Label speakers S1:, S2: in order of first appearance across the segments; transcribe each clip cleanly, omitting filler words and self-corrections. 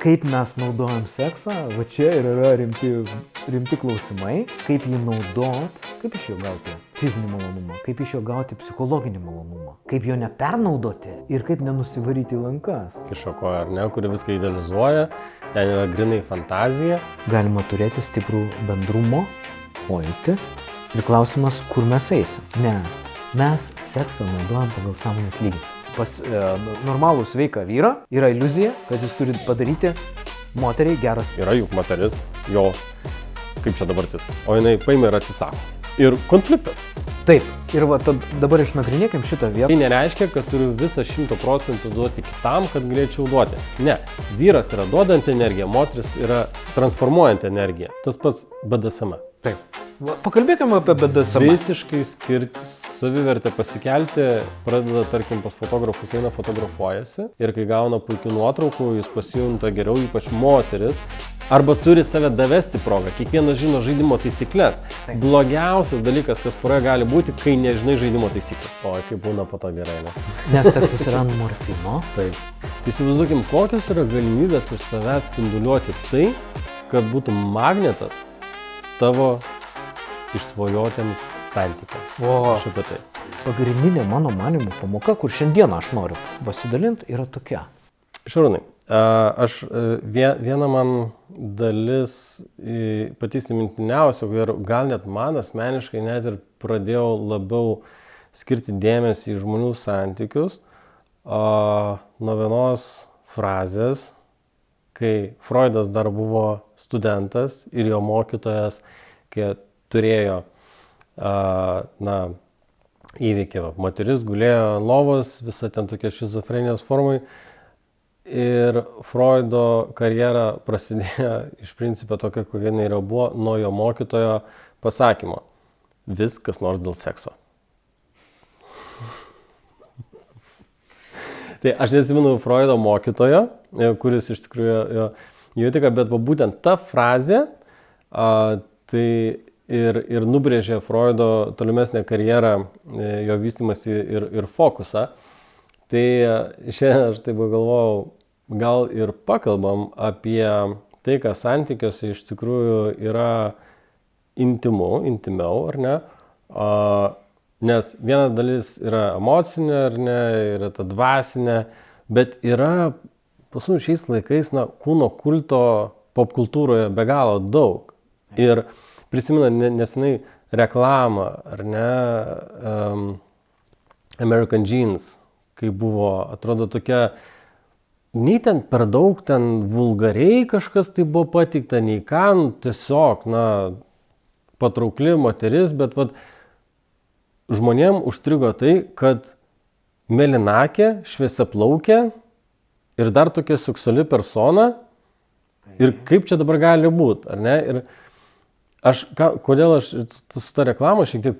S1: kaip mes naudojam seksą, va čia ir yra rimti klausimai, kaip jį naudot, kaip iš jo gauti fizinį malonumą, kaip iš jo gauti psichologinį malonumą, kaip jo nepernaudoti ir kaip nenusivaryti lankas.
S2: Kišokoja, ar ne, kuri viską idealizuoja, ten yra grinai fantazija.
S1: Galima turėti stiprų bendrumo pojūtį ir klausimas, kur mes eisim. Mes seksą naudojam pagal sąmonės lygį. Pas normalų sveiką vyrą yra iliuzija, kad jis turi padaryti moteriai geras.
S2: Yra juk moteris, jo, kaip čia dabartis, o jinai paima ir atsisako. Ir konfliktas.
S1: Taip, ir va, dabar išnagrinėkim šitą vietą.
S2: Tai nereiškia, kad turiu visą 100% duoti kitam, kad galėčiau duoti. Ne, vyras yra duodanti energiją, moteris yra transformuojanti energiją. Tas pats BDSM.
S1: Taip. Pakalbėkime apie BDSM.
S2: Visiškai skirti savivertę pasikelti, pradeda, tarkim, pas fotografus eina fotografuojasi ir kai gauna puikių nuotraukų, jis pasijunta geriau, ypač moteris, arba turi save davesti progą. Kiekvienas žino žaidimo taisyklės.
S1: Taip.
S2: Blogiausias dalykas, kas poroje gali būti, kai nežinai žaidimo taisyklės. O, kaip būna po to gerai, ne?
S1: Nes seksas yra morfino.
S2: Taip. Įsivaizduokim, kokios yra galimybės iš savęs spinduliuoti tai, kad būtų magnetas tavo išsvajotiems santykiams. Aš apie tai.
S1: Pagrindinė mano manymų pamoka, kur šiandieną aš noriu pasidalinti, yra tokia.
S2: Šarūnai, viena man dalis pati įsimintiniausia, ir gal net man asmeniškai net ir pradėjau labiau skirti dėmesį į žmonių santykius nuo vienos frazės, kai Freudas dar buvo studentas ir jo mokytojas, kai turėjo įvykį. Moteris gulėjo ant lovos, visa ten tokia šizofrenijos formai. Ir Freudo karjera prasidėjo iš principo tokia, kokia jinai buvo, nuo jo mokytojo pasakymo. Viskas nors dėl sekso. Tai aš neatsimenu Freudo mokytojo, kuris iš tikrųjų jo tik, bet būtent ta frazė tai ir nubrėžė Freudo tolimesnę karjerą, jo vystymąsi ir fokusą. Tai šiandien aš taip galvojau, gal ir pakalbam apie tai, kas santykiuose iš tikrųjų yra intimiau, ar ne? Nes viena dalis yra emocinė, ar ne, yra ta dvasinė, bet yra pas mus šiais laikais kūno kulto popkultūroje be galo daug. Ir prisimena nesenai reklamą, ar ne, American Jeans, kai buvo, atrodo tokia, nei ten per daug ten vulgariai kažkas tai buvo pateikta, nei ką, tiesiog, patraukli moteris, bet žmonėm užstrigo tai, kad mėlynakė, šviesiaplaukė ir dar tokia seksuali persona. Ir kaip čia dabar gali būti, ar ne? Ir kodėl aš su ta reklama šiek tiek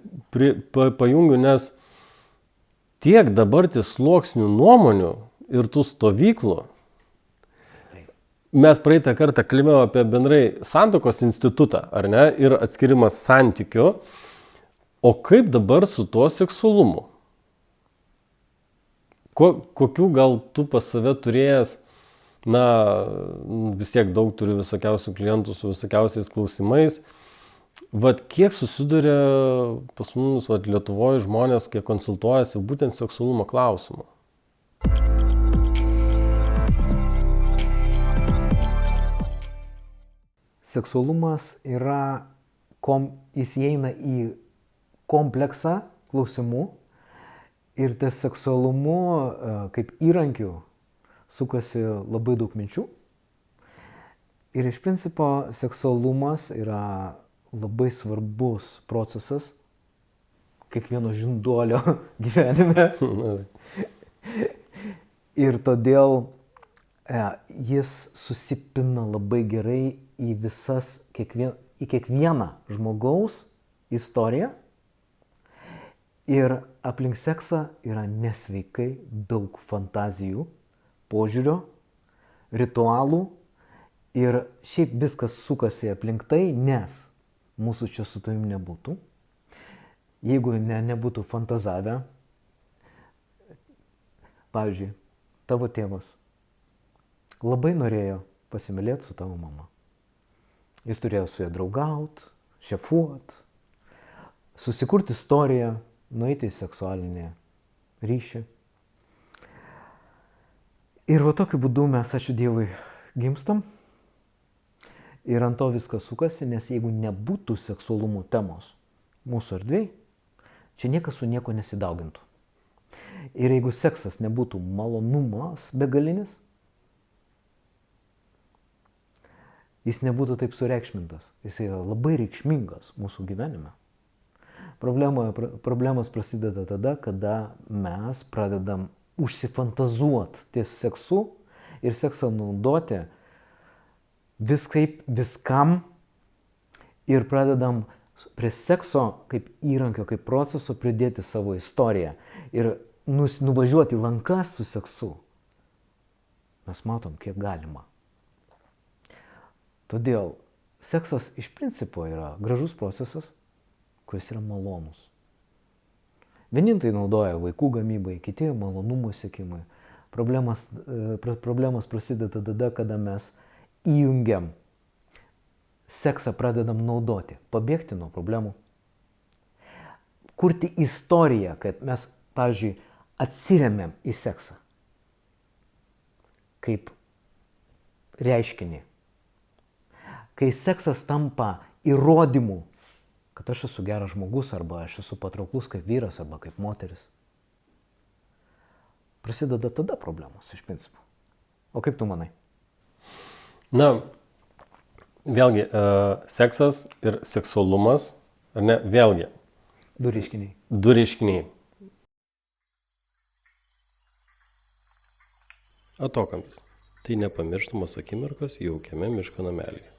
S2: pajungiu, nes tiek dabar sluoksnių nuomonių ir tų stovyklų. Mes praeitą kartą kalbėjome apie bendrai santuokos institutą, ar ne, ir atskirimas santykių. O kaip dabar su tuo seksualumu? Kokių gal tu pas save turėjęs, vis tiek daug turiu visokiausių klientų su visokiausiais klausimais. Kiek susiduria pas mus Lietuvoje žmonės, kiek konsultuojasi būtent seksualumo klausimu?
S1: Seksualumas jis įeina į kompleksą klausimų ir ties seksualumu kaip įrankiu sukasi labai daug minčių. Ir iš principo seksualumas yra labai svarbus procesas kiekvieno žinduolio gyvenime. Ir todėl jis susipina labai gerai į kiekvieną žmogaus istoriją. Ir aplink seksą yra nesveikai daug fantazijų, požiūrio, ritualų ir šiaip viskas sukasi aplink tai, nes mūsų čia su tavim nebūtų. Jeigu nebūtų fantazavę, pavyzdžiui, tavo tėvas labai norėjo pasimylėti su tavo mama. Jis turėjo su ja draugauti, šefuoti, susikurti istoriją, nueiti į seksualinį ryšį. Ir va tokiu būdu mes, ačiū Dievui, gimstam. Ir ant to viskas sukasi, nes jeigu nebūtų seksualumo temos mūsų erdvėj, čia niekas su nieko nesidaugintų. Ir jeigu seksas nebūtų malonumas begalinis, jis nebūtų taip sureikšmintas. Jis yra labai reikšmingas mūsų gyvenime. Problemas prasideda tada, kada mes pradedam užsifantazuoti ties seksu ir seksą naudoti viskam ir pradedam prie sekso kaip įrankio, kaip proceso pridėti savo istoriją ir nuvažiuoti lankas su seksu. Mes matom, kiek galima. Todėl seksas iš principo yra gražus procesas, kuris yra malonus. Vieni tai naudoja vaikų gamybai, kiti malonumų siekimui. Problemas prasideda tada, kada mes įjungiam seksą, pradedam naudoti, pabėgti nuo problemų. Kurti istoriją, kad mes, pavyzdžiui, atsiremiam į seksą kaip reiškinį. Kai seksas tampa įrodymu, kad aš esu geras žmogus, arba aš esu patrauklus kaip vyras, arba kaip moteris, prasideda tada problemos iš principo. O kaip tu manai?
S2: Na, vėlgi, seksas ir seksualumas, ar ne, vėlgi.
S1: Du reiškiniai.
S2: Du reiškiniai. Atokampis. Tai nepamirštamos akimirkos jaukiame miško namelyje.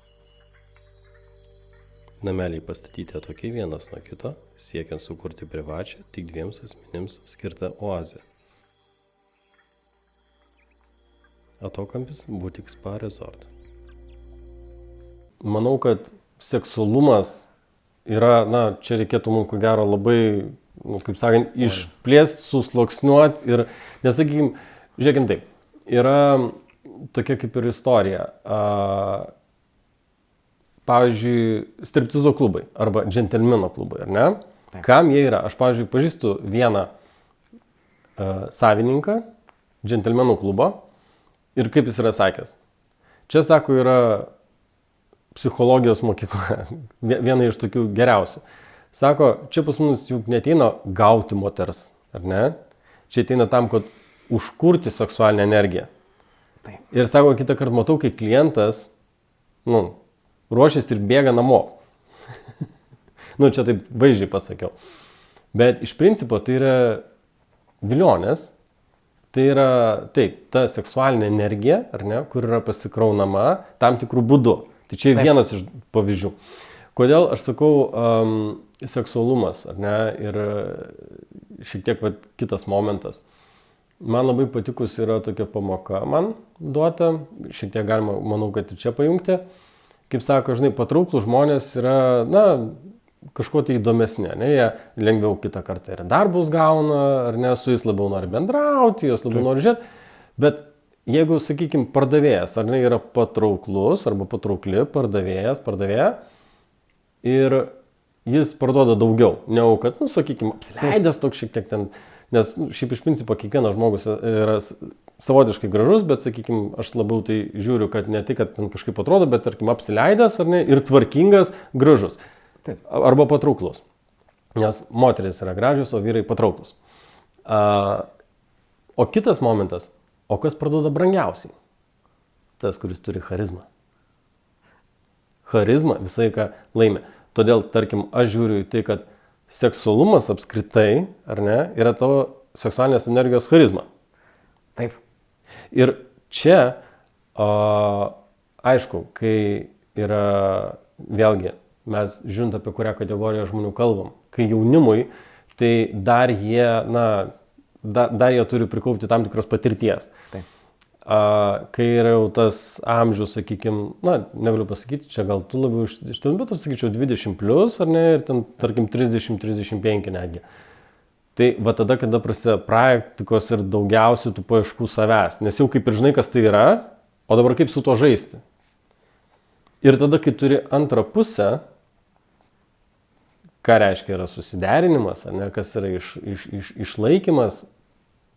S2: Nameliai pastatyti atokiai vienas nuo kito, siekiant sukurti privačią, tik dviems asmenims skirtą oazę. Atokampis Butik Spa Resort. Manau, kad seksualumas yra, čia reikėtų mums ko gero labai, kaip sakant, išplėsti, susluoksniuoti ir, nesakykim, žiūrėkim taip, yra tokia kaip ir istorija. Pavyzdžiui, striptizo klubai arba džentelmeno klubai, ar ne? Taip. Kam jie yra? Aš, pavyzdžiui, pažįstu vieną savininką džentelmenų klubo ir kaip jis yra sakęs. Čia, sako, yra psichologijos mokykla, viena iš tokių geriausių. Sako, čia pas mus juk neteina gauti moters, ar ne? Čia ateina tam, kad užkurti seksualinę energiją.
S1: Taip.
S2: Ir sako, kitą kartą matau, kai klientas, ruošiasi ir bėga namo. Čia taip vaizdžiai pasakiau. Bet iš principo tai yra vilionės, tai yra, taip, ta seksualinė energija, ar ne, kur yra pasikraunama tam tikrų būdų. Tai čia vienas iš pavyzdžių. Kodėl aš sakau seksualumas, ar ne, ir šiek tiek kitas momentas. Man labai patikus yra tokia pamoka man duota, šiek tiek galima, manau, kad ir čia pajungti. Kaip sako, žinai, patrauklų žmonės yra, kažkuo tai įdomesnė, ne, jie lengviau kitą kartą ir darbus gauna, ar ne, su jais labiau nori bendrauti, jos labiau nori žiūrėti, bet jeigu, sakykime, pardavėjas, ar ne, yra patrauklus, arba patraukli pardavėja, ir jis parduoda daugiau, negu kad, sakykime, apsileidęs toks šiek tiek ten, nes šiaip iš principo kiekvienas žmogus yra savotiškai gražus, bet, sakykime, aš labiau tai žiūriu, kad ne tik, kad ten kažkaip atrodo, bet, tarkim, apsileidęs, ar ne, ir tvarkingas, gražus.
S1: Taip.
S2: Arba patrauklus. Nes moteris yra gražios, o vyrai patrauklus. O kitas momentas, o kas parduoda brangiausiai? Tas, kuris turi charizmą. Charizma visai ką laimi. Todėl, tarkim, aš žiūriu į tai, kad seksualumas apskritai, ar ne, yra tavo seksualinės energijos charizma.
S1: Taip.
S2: Ir čia, aišku, kai yra, vėlgi, mes žiūrint apie kurią kategoriją žmonių kalbam, kai jaunimui, tai dar jie turi prikaupti tam tikros patirties.
S1: Taip.
S2: Kai yra jau tas amžius, sakykime, negaliu pasakyti, čia gal tu labiau iš ten, bet aš sakyčiau 20 plus, ar ne, ir ten, tarkim, 30-35 netgi. Tai va tada, kada prasideda praktikos ir daugiausiai tų paieškų savęs, nes jau kaip ir žinai, kas tai yra, O dabar kaip su to žaisti? Ir tada, kai turi antrą pusę, ką reiškia yra susiderinimas, ar ne, kas yra išlaikymas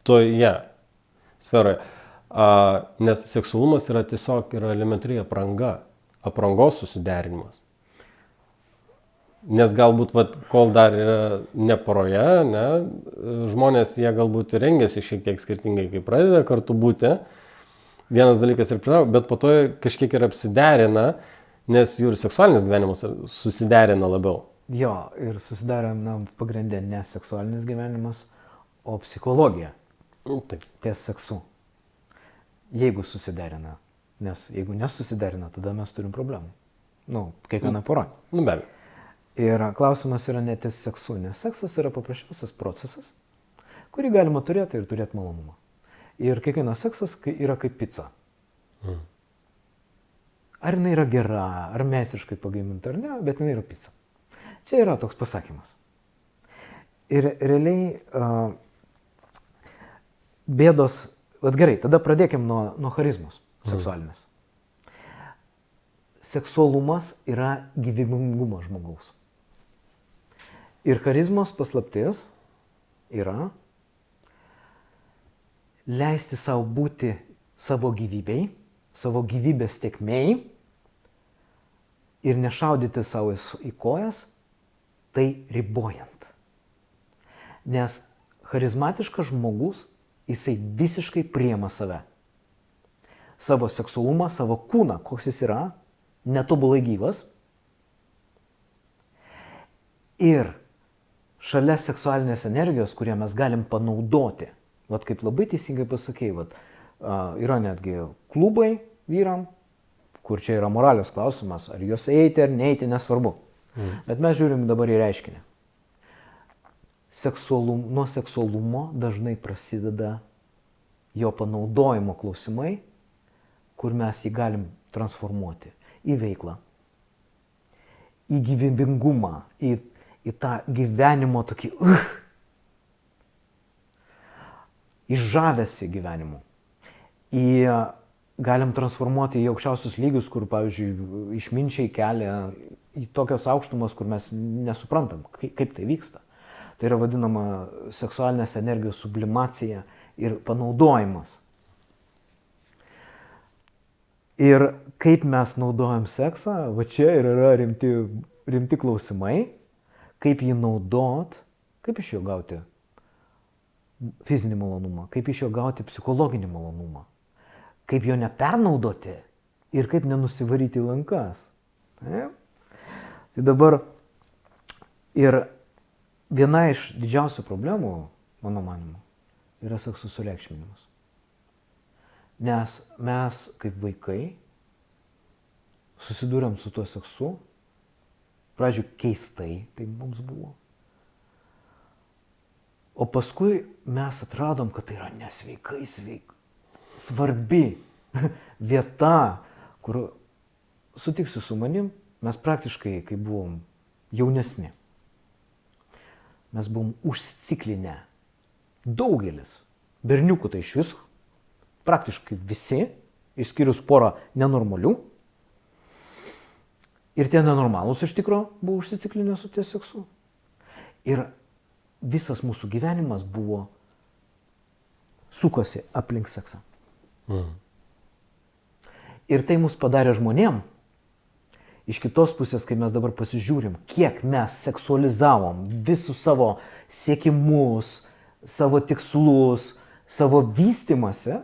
S2: toje sferoje. Nes seksualumas yra tiesiog elementariai aprangos susiderinimas. Nes galbūt, kol dar yra ne poroje, ne, žmonės jie galbūt rengiasi šiek tiek skirtingai, kai pradeda kartu būti. Vienas dalykas ir pritraukia, bet po to kažkiek ir apsiderina, nes jų ir seksualinis gyvenimas susiderina labiau.
S1: Jo, ir susiderina pagrindė ne seksualinis gyvenimas, o psichologija.
S2: Taip.
S1: Ties seksu. Jeigu susiderina. Nes jeigu nesusiderina, tada mes turim problemų. Kiekviena pora.
S2: Be abejo.
S1: Ir klausimas yra ne ties seksu, nes seksas yra paprasčiausias procesas, kurį galima turėti ir turėti malonumą. Ir kiekvienas seksas yra kaip pica. Ar jinai yra gera, ar meistriškai pagaminta, ar ne, bet jinai yra pica. Čia yra toks pasakymas. Ir realiai bėdos, gerai, tada pradėkim nuo charizmos seksualinės. Seksualumas yra gyvybingumas žmogaus. Ir charizmos paslaptis yra leisti savo būti savo gyvybei, savo gyvybės tėkmei ir nešaudyti savo į kojas, tai ribojant. Nes charizmatiškas žmogus, jisai visiškai priima save. Savo seksualumą, savo kūną, koks jis yra, netobulai gyvas. Ir šalia seksualinės energijos, kurią mes galim panaudoti, kaip labai teisingai pasakei, yra netgi klubai vyram, kur čia yra moralės klausimas, ar juos eiti ar neiti, nesvarbu. Bet mes žiūrim dabar į reiškinį. Nuo seksualumo dažnai prasideda jo panaudojimo klausimai, kur mes jį galim transformuoti į veiklą, į gyvybingumą, į tą gyvenimo tokį, į žavesį gyvenimu. Galim transformuoti į aukščiausius lygius, kur, pavyzdžiui, išminčiai kelia į tokias aukštumas, kur mes nesuprantam, kaip tai vyksta. Tai yra vadinama seksualinės energijos sublimacija ir panaudojimas. Ir kaip mes naudojam seksą, čia ir yra rimti klausimai, kaip jį naudot, kaip iš jo gauti fizinį malonumą, kaip iš jo gauti psichologinį malonumą, kaip jo nepernaudoti ir kaip nenusivaryti į lankas. Tai dabar ir viena iš didžiausių problemų, mano manimu, yra sekso sureikšminimas. Nes mes, kaip vaikai, susidūrėm su tuo seksu, pradžių keistai tai mums buvo. O paskui mes atradom, kad tai yra nesveikai svarbi vieta, kur, sutiksiu su manim, mes praktiškai, kai buvom jaunesni, mes buvom užsiciklinę. Daugelis berniukų tai iš viso, praktiškai visi, išskyrus porą nenormalių. Ir tie nenormalūs iš tikro buvo užsiciklinę su ties seksu. Ir visas mūsų gyvenimas sukosi aplink seksą. Ir tai mus padarė žmonėm. Iš kitos pusės, kai mes dabar pasižiūrim, kiek mes seksualizavom visus savo siekimus, savo tikslus, savo vystymąsi,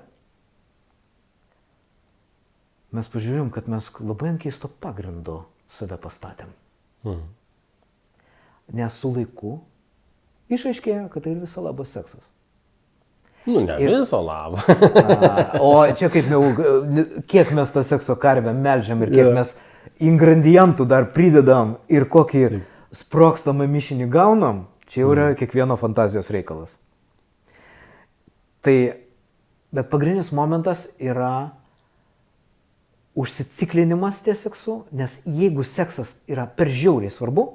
S1: mes pažiūrėjom, kad mes labai ant keisto pagrindo save pastatėm. Nes su laiku išaiškėjo, kad tai viso labo seksas.
S2: Viso labo.
S1: O čia kiek mes tą sekso karvę melžiam ir kiek mes ingredientų dar pridedam ir kokį sprogstamą mišinį gaunam, čia jau yra kiekvieno fantazijos reikalas. Bet pagrindinis momentas yra užsiciklinimas ties seksu, nes jeigu seksas yra per žiauriai svarbu,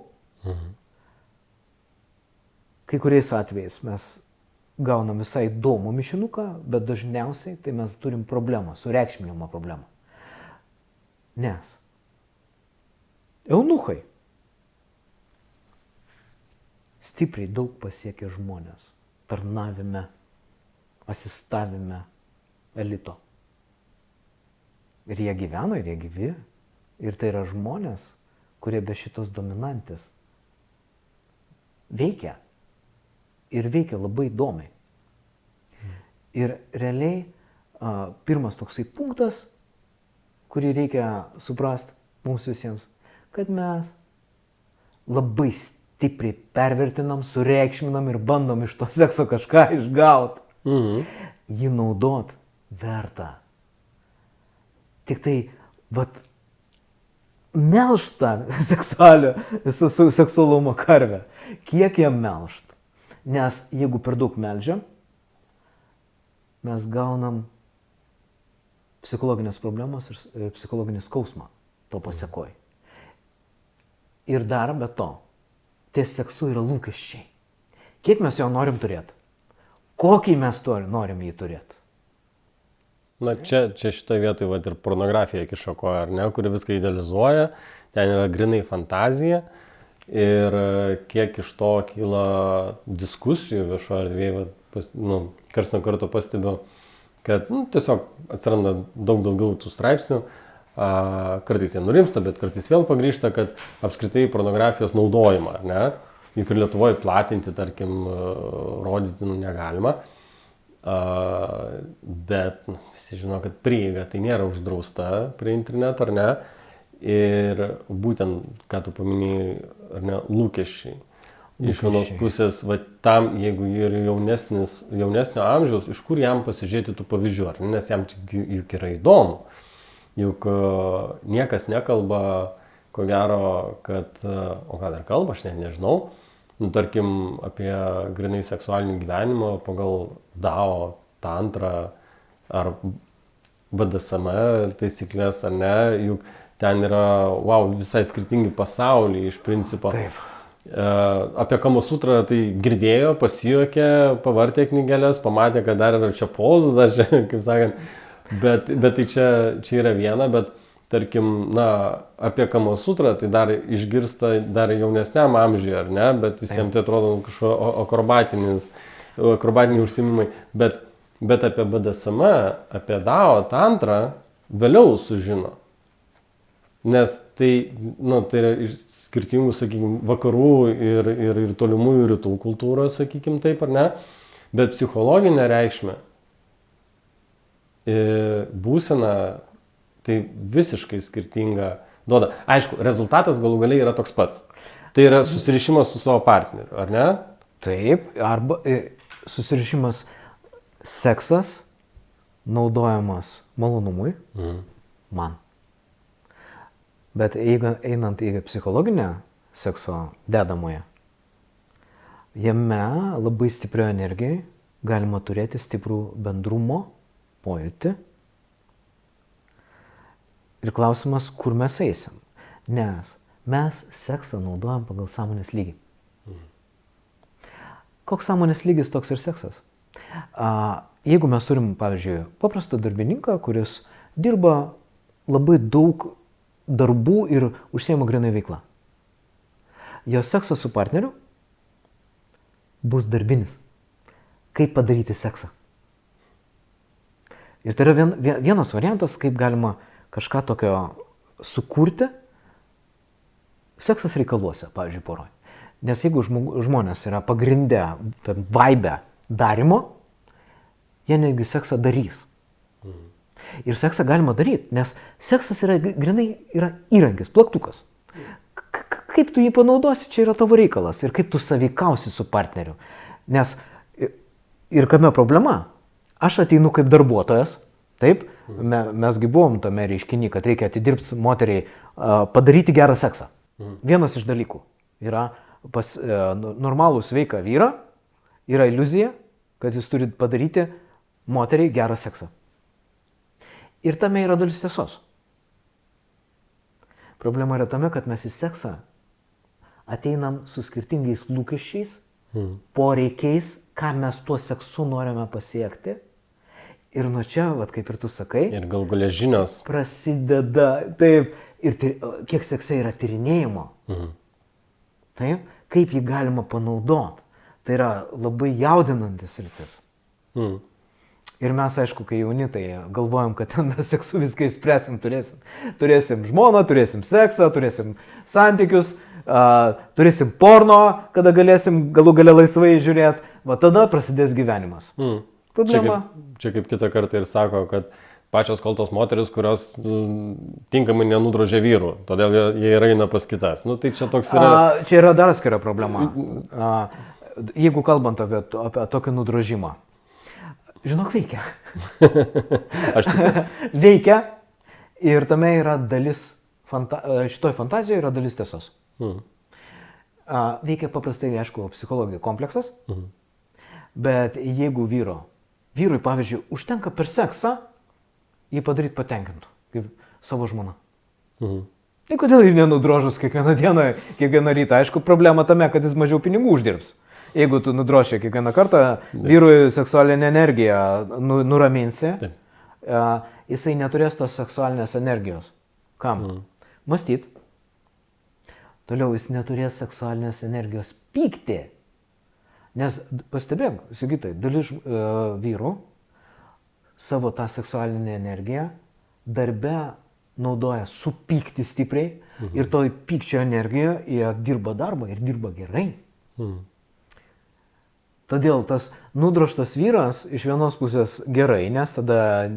S1: kai kuriais atvejais mes gaunam visai įdomų mišinuką, bet dažniausiai tai mes turim problemą, sureikšminimo problemą. Nes eunuchai stipriai daug pasiekia žmonės tarnavime, asistavime elito. Ir jie gyveno, ir jie gyvi. Ir tai yra žmonės, kurie be šitos dominantės veikia. Ir veikia labai įdomiai. Ir realiai pirmas toksai punktas, kurį reikia suprasti mums visiems, kad mes labai stipriai pervertinam, sureikšminam ir bandom iš to sekso kažką išgauti. Jį naudot verta. Tik tai, melžt tą seksualumo karvę. Kiek jam melžt? Nes jeigu per daug melžiam, mes gaunam psichologinės problemas ir psichologinį skausmą to pasekoj. Ir dar be to, ties seksu yra lūkesčiai. Kiek mes jo norim turėti? Kokį mes norim jį turėti?
S2: Na čia šitoje vietoje ir pornografija kiša koją, ar ne, kuri viską idealizuoja, ten yra grinai fantazija ir kiek iš to kyla diskusijų viešoje erdvėje, karts nuo karto pastebiu, kad tiesiog atsiranda daug daugiau tų straipsnių, kartais jie nurimsta, bet kartais vėl pagrįžta, kad apskritai pornografijos naudojimą, ar ne, juk ir Lietuvoje platinti, tarkim, rodyti negalima. Bet visi žino, kad prieiga tai nėra uždrausta prie interneto, ar ne? Ir būtent, ką tu paminėjai, ar ne, lūkesčiai. Iš vienos pusės, tam, jeigu ir jaunesnio amžiaus, iš kur jam pasižiūrėti tų pavyzdžių, ar ne? Nes jam juk yra įdomu. Juk niekas nekalba, ko gero, kad, o ką dar kalba, aš net nežinau, tarkim, apie grinai seksualinį gyvenimą pagal DAO, tantrą ar BDSM taisyklės, ar ne, juk ten yra, visai skirtingi pasauliai iš principo.
S1: Taip.
S2: Apie Kamasutrą tai girdėjo, pasijuokė, pavartė knygelės, pamatė, kad dar yra čia pozų, dar čia, kaip sakant, bet tai čia yra viena, bet tarkim, apie Kamasutrą tai dar išgirsta dar jaunesniam amžiui, ar ne, bet visiems tai atrodo kažkokie akrobatiniai užsiėmimai, bet apie BDSM, apie DAO, tantrą vėliau sužino. Nes tai yra iš skirtingų, sakykime, vakarų ir tolimųjų rytų kultūros, sakykime taip, ar ne, bet psichologinė reikšmė, būsena, tai visiškai skirtinga duoda. Aišku, rezultatas galų galiai yra toks pats. Tai yra susirišimas su savo partneriu, ar ne?
S1: Taip, arba susirišimas seksas naudojamas malonumui, man. Bet einant į psichologinę sekso dedamąją, jame labai stiprioje energijoje galima turėti stiprų bendrumo pojūtį. Ir klausimas, kur mes eisim. Nes mes seksą naudojam pagal sąmonės lygį. Koks sąmonės lygis, toks ir seksas. Jeigu mes turim, pavyzdžiui, paprastą darbininką, kuris dirba labai daug darbų ir užsiema grinai veikla. Jo seksas su partneriu bus darbinis. Kaip padaryti seksą? Ir tai yra vienas variantas, kaip galima kažką tokio sukurti seksas reikaluose, pavyzdžiui, poroj. Nes jeigu žmonės yra pagrindę vaibę darimo, jie netgi seksą darys. Ir seksą galima daryti, nes seksas yra grinai įrankis, plaktukas. Kaip tu jį panaudosi, čia yra tavo reikalas. Ir kaip tu sąveikausi su partneriu. Nes ir kame problema? Aš ateinu kaip darbuotojas, taip, mesgi buvom tame reiškiny, kad reikia atidirbti moteriai, padaryti gerą seksą. Vienas iš dalykų yra pas normalų sveiką vyrą, yra iliuzija, kad jis turi padaryti moteriai gerą seksą. Ir tame yra dalis tiesos. Problema yra tame, kad mes į seksą ateinam su skirtingais lūkesčiais, poreikiais ką mes tuo seksu norime pasiekti. Ir nuo čia, vat, kaip ir tu sakai,
S2: Ir gal galia žinios.
S1: prasideda, taip, ir kiek sekse yra tyrinėjimo. Taip, kaip jį galima panaudoti. Tai yra labai jaudinantis rytis. Ir mes, aišku, kai jauni, tai galvojam, kad ten mes seksu viską išspręsim, turėsim žmoną, turėsim seksą, turėsim santykius, turėsim porno, kada galėsim galų gale laisvai žiūrėti, va tada prasidės gyvenimas. Problema.
S2: Čia kaip kitą kartą ir sako, kad pačios kaltos moteris, kurios tinkamai nenudrožė vyrų, todėl jie ir eina pas kitas. Nu, tai čia toks yra...
S1: Čia yra dar atskira problema. Jeigu kalbant apie tokį nudrožimą. Žinok, veikia. Veikia ir tame yra dalis, šitoj fantazijoje yra dalis tiesos. Veikia paprastai, aišku, psichologija kompleksas, bet jeigu vyrui, pavyzdžiui, užtenka per seksą jį padaryti patenkintų, kaip savo žmona. Tai kodėl jį nenudrožus kiekvieną dieną, kiekvieną rytą? Aišku, problema tame, kad jis mažiau pinigų uždirbs. Jeigu tu nudroši kiekvieną kartą, vyrui seksualinę energiją nuraminsi, jisai neturės tos seksualinės energijos. Kam? Mąstyt. Toliau jis neturės seksualinės energijos pykti. Nes pastebėk, Sigitai, dalis vyrų savo tą seksualinę energiją darbe naudoja supykti stipriai ir toj pykčio energijoje jie dirba darbą ir dirba gerai. Todėl tas nudroštas vyras iš vienos pusės gerai, nes tada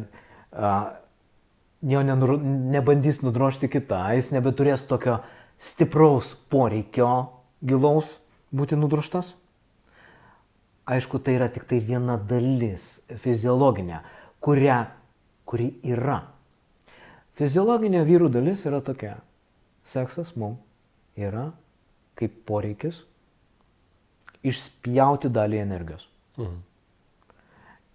S1: jo nebandys nudrošti kitą, jis nebeturės tokio stipraus poreikio gilaus būti nudroštas. Aišku, tai yra tik tai viena dalis fiziologinė, kuri yra. Fiziologinė vyrų dalis yra tokia. Seksas mums yra kaip poreikis išspjauti dalį energijos.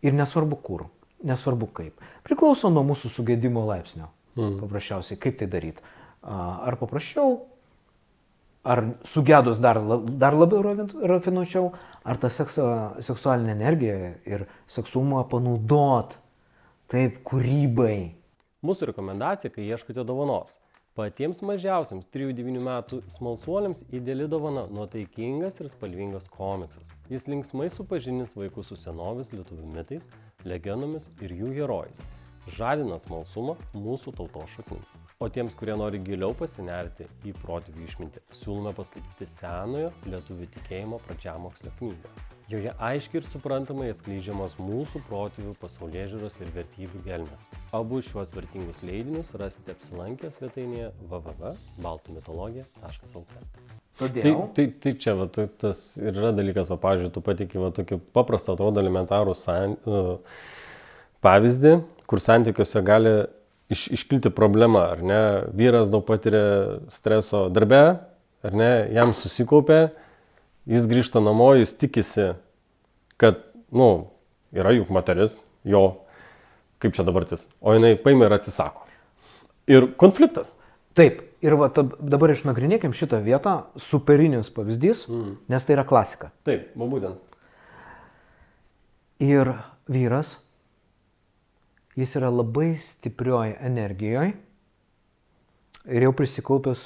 S1: Ir nesvarbu kur, nesvarbu kaip. Priklauso nuo mūsų sugedimo laipsnio. Paprasčiausiai, kaip tai daryti. Ar paprasčiau, ar sugedus dar labiau rafinuočiau, ar tą seksualinę energiją ir seksumą panaudot taip kūrybai.
S2: Mūsų rekomendacija, kai ieškote dovanos. Patiems mažiausiams 3-9 metų smalsuoliams ideali dovana nuotaikingas ir spalvingas komiksas. Jis linksmai supažindins vaikus su senovės lietuvių mitais, legendomis ir jų herojais. Žadina smalsumą mūsų tautos šaknims. O tiems, kurie nori giliau pasinerti į protėvių išmintį, siūlome paskaityti senojo lietuvių tikėjimo pradžiamokslio knygą. Joje aiškiai ir suprantamai atskleidžiamos mūsų protėvių pasaulėžiūros ir vertybių gelmės. Abu šiuos vertingus leidinius rasite apsilankę svetainėje www.baltumitologija.lt. Tai čia tas ir yra dalykas, pavyzdžiui, tu pateiki tokį paprastą, atrodo elementarų pavyzdį, kur santykiuose gali iškilti problema, ar ne? Vyras daug patiria streso darbe, ar ne? Jam susikaupia, jis grįžta namo, jis tikisi, kad, yra juk moteris, jo, kaip čia dabartis, o jinai paima ir atsisako. Ir konfliktas.
S1: Taip, ir dabar išnagrinėkim šitą vietą, superinis pavyzdys, nes tai yra klasika.
S2: Taip, būtent.
S1: Ir vyras, jis yra labai stiprioj energijoje ir jau prisikaupęs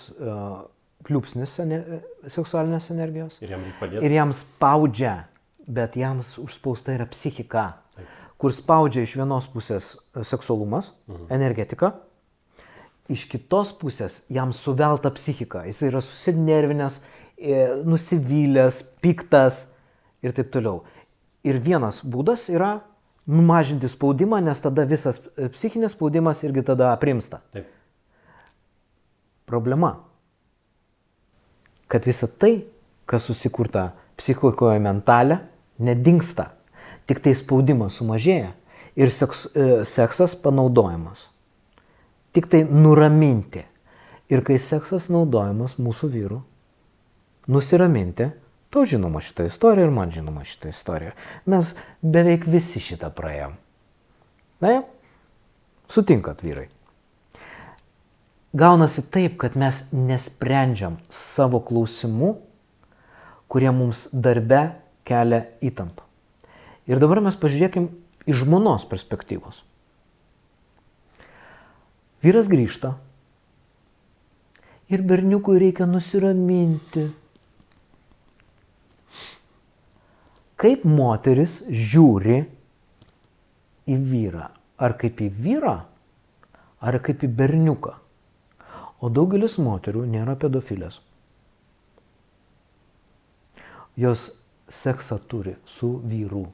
S1: pliūpsnis seksualinės energijos.
S2: Ir jam reikia padėti.
S1: Ir jam spaudžia, bet jam užspausta yra psichika, kur spaudžia iš vienos pusės seksualumas, energetika, iš kitos pusės jam suvelta psichika. Jis yra susinervinęs, nusivylęs, piktas ir taip toliau. Ir vienas būdas yra numažinti spaudimą, nes tada visas psichinis spaudimas irgi tada aprimsta.
S2: Taip.
S1: Problema, kad visa tai, kas susikurta psichikoje mentalė, nedingsta. Tik tai spaudimas sumažėja ir seksas panaudojamas. Tik tai nuraminti. Ir kai seksas naudojamas mūsų vyrų, nusiraminti, tau žinoma šitą istoriją ir man žinoma šitą istoriją. Mes beveik visi šitą praėjom. Na, sutinkat, vyrai. Gaunasi taip, kad mes nesprendžiam savo klausimų, kurie mums darbe kelia įtampą. Ir dabar mes pažiūrėkim iš žmonos perspektyvos. Vyras grįžta ir berniukui reikia nusiraminti. Kaip moteris žiūri į vyrą? Ar kaip į vyrą, ar kaip į berniuką? O daugelis moterų nėra pedofilės. Jos seksą turi su vyru.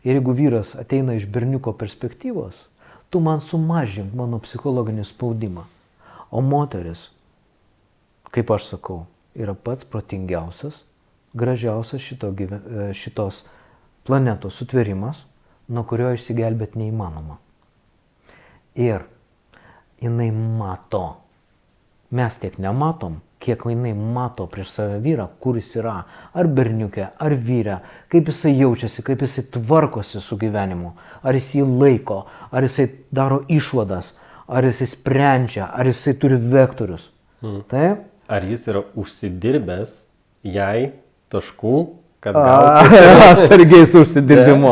S1: Ir jeigu vyras ateina iš berniuko perspektyvos, tu man sumažink mano psichologinį spaudimą. O moteris, kaip aš sakau, yra pats protingiausias, gražiausias šitos planetos sutvėrimas, nuo kurio išsigelbėti neįmanoma. Ir jinai mato. Mes tiek nematom, kiek jinai mato prieš save vyrą, kur jis yra, ar berniukė, ar vyrė, kaip jisai jaučiasi, kaip jisai tvarkosi su gyvenimu, ar jis jį laiko, ar jisai daro išvadas, ar jisai sprendžia, ar jisai turi vektorius. Taip?
S2: Ar jis yra užsidirbęs jai taškų, kad gautų...
S1: Atsargiai su užsidirbimu.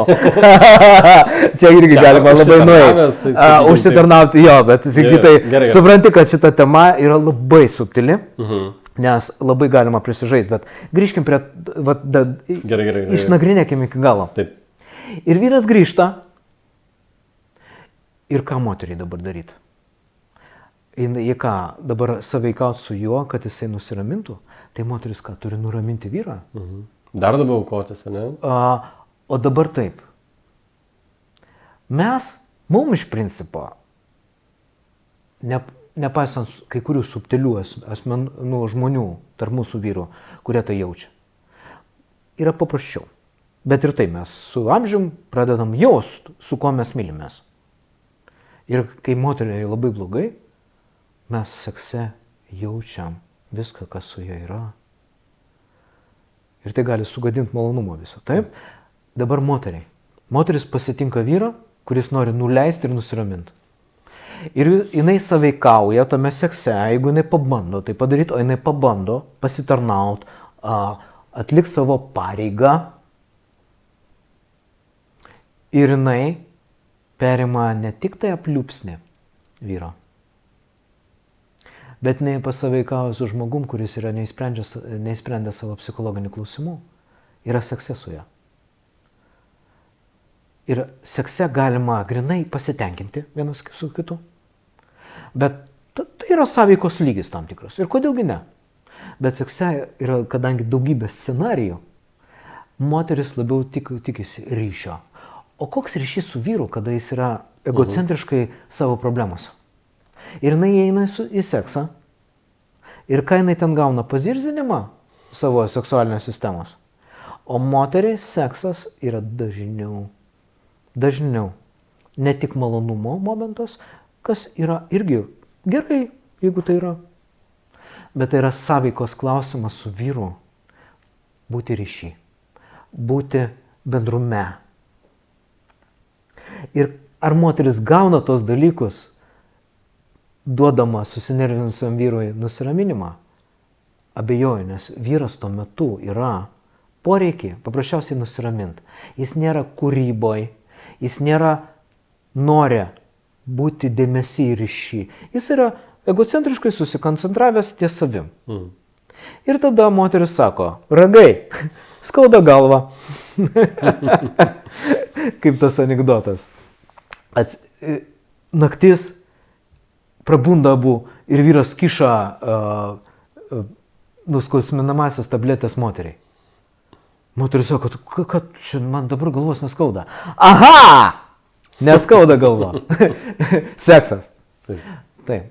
S1: Čia irgi galima labai nueiti. Užsitarnauti jo, bet sakytai, supranti, kad šita tema yra labai subtili, nes labai galima prisižaisti, bet grįžkim prie... Išnagrinėkim iki galo.
S2: Taip.
S1: Ir vyras grįžta. Ir ką moteriai dabar daryti? Jie ką, dabar sąveikauti su juo, kad jisai nusiramintų? Tai moteris ką, turi nuraminti vyrą?
S2: Dar labiau aukotis, ne?
S1: O dabar taip. Mums iš principo, nepaisant kai kurių subtilių žmonių tarp mūsų vyrų, kurie tai jaučia, yra paprasčiau. Bet ir tai mes su amžium pradedam jaust, su kuo mes mylimės. Ir kai moteriai labai blogai, mes sekse jaučiam viską, kas su ja yra. Ir tai gali sugadinti malonumą visą. Taip? Dabar moteriai. Moteris pasitinka vyrą, kuris nori nuleisti ir nusiraminti. Ir jinai sąveikauja tame sekse, jeigu jinai pabando tai padaryti, o jinai pabando pasitarnauti, atlikti savo pareigą. Ir jinai perima ne tik tai apliupsnį vyro, bet jinai pasąveikauja su žmogum, kuris yra neįsprendęs savo psichologinių klausimų, yra sekse su ja. Ir sekse galima grinai pasitenkinti vienas su kitu, bet tai yra sąveikos lygis tam tikras. Ir kodėlgi ne? Bet sekse yra, kadangi daugybė scenarijų, moteris labiau tikisi ryšio. O koks ryšys su vyru, kada jis yra egocentriškai savo problemose? Ir jinai eina į seksą. Ir ką jinai ten gauna? Pazirzinimą savo seksualinės sistemos. O moteriai seksas yra dažniau. Ne tik malonumo momentas, kas yra irgi gerai, jeigu tai yra. Bet tai yra sąveikos klausimas su vyru. Būti ryšy. Būti bendrume. Ir ar moteris gauna tos dalykus, duodama susinervinusiam vyrui nusiraminimą? Abejoju, nes vyras tuo metu yra poreikį paprasčiausiai nusiraminti. Jis nėra kūryboj, jis nėra nori būti dėmesį ir ryšį. Jis yra egocentriškai susikoncentravęs ties savim. Ir tada moteris sako, ragai, skauda galva. Kaip tas anekdotas. Naktis, prabunda abu ir vyras kiša nuskausminamasias tabletės moteriai. Moteris sako, kad man dabar galvos neskauda. Aha! Neskauda galvos. Seksas. Taip.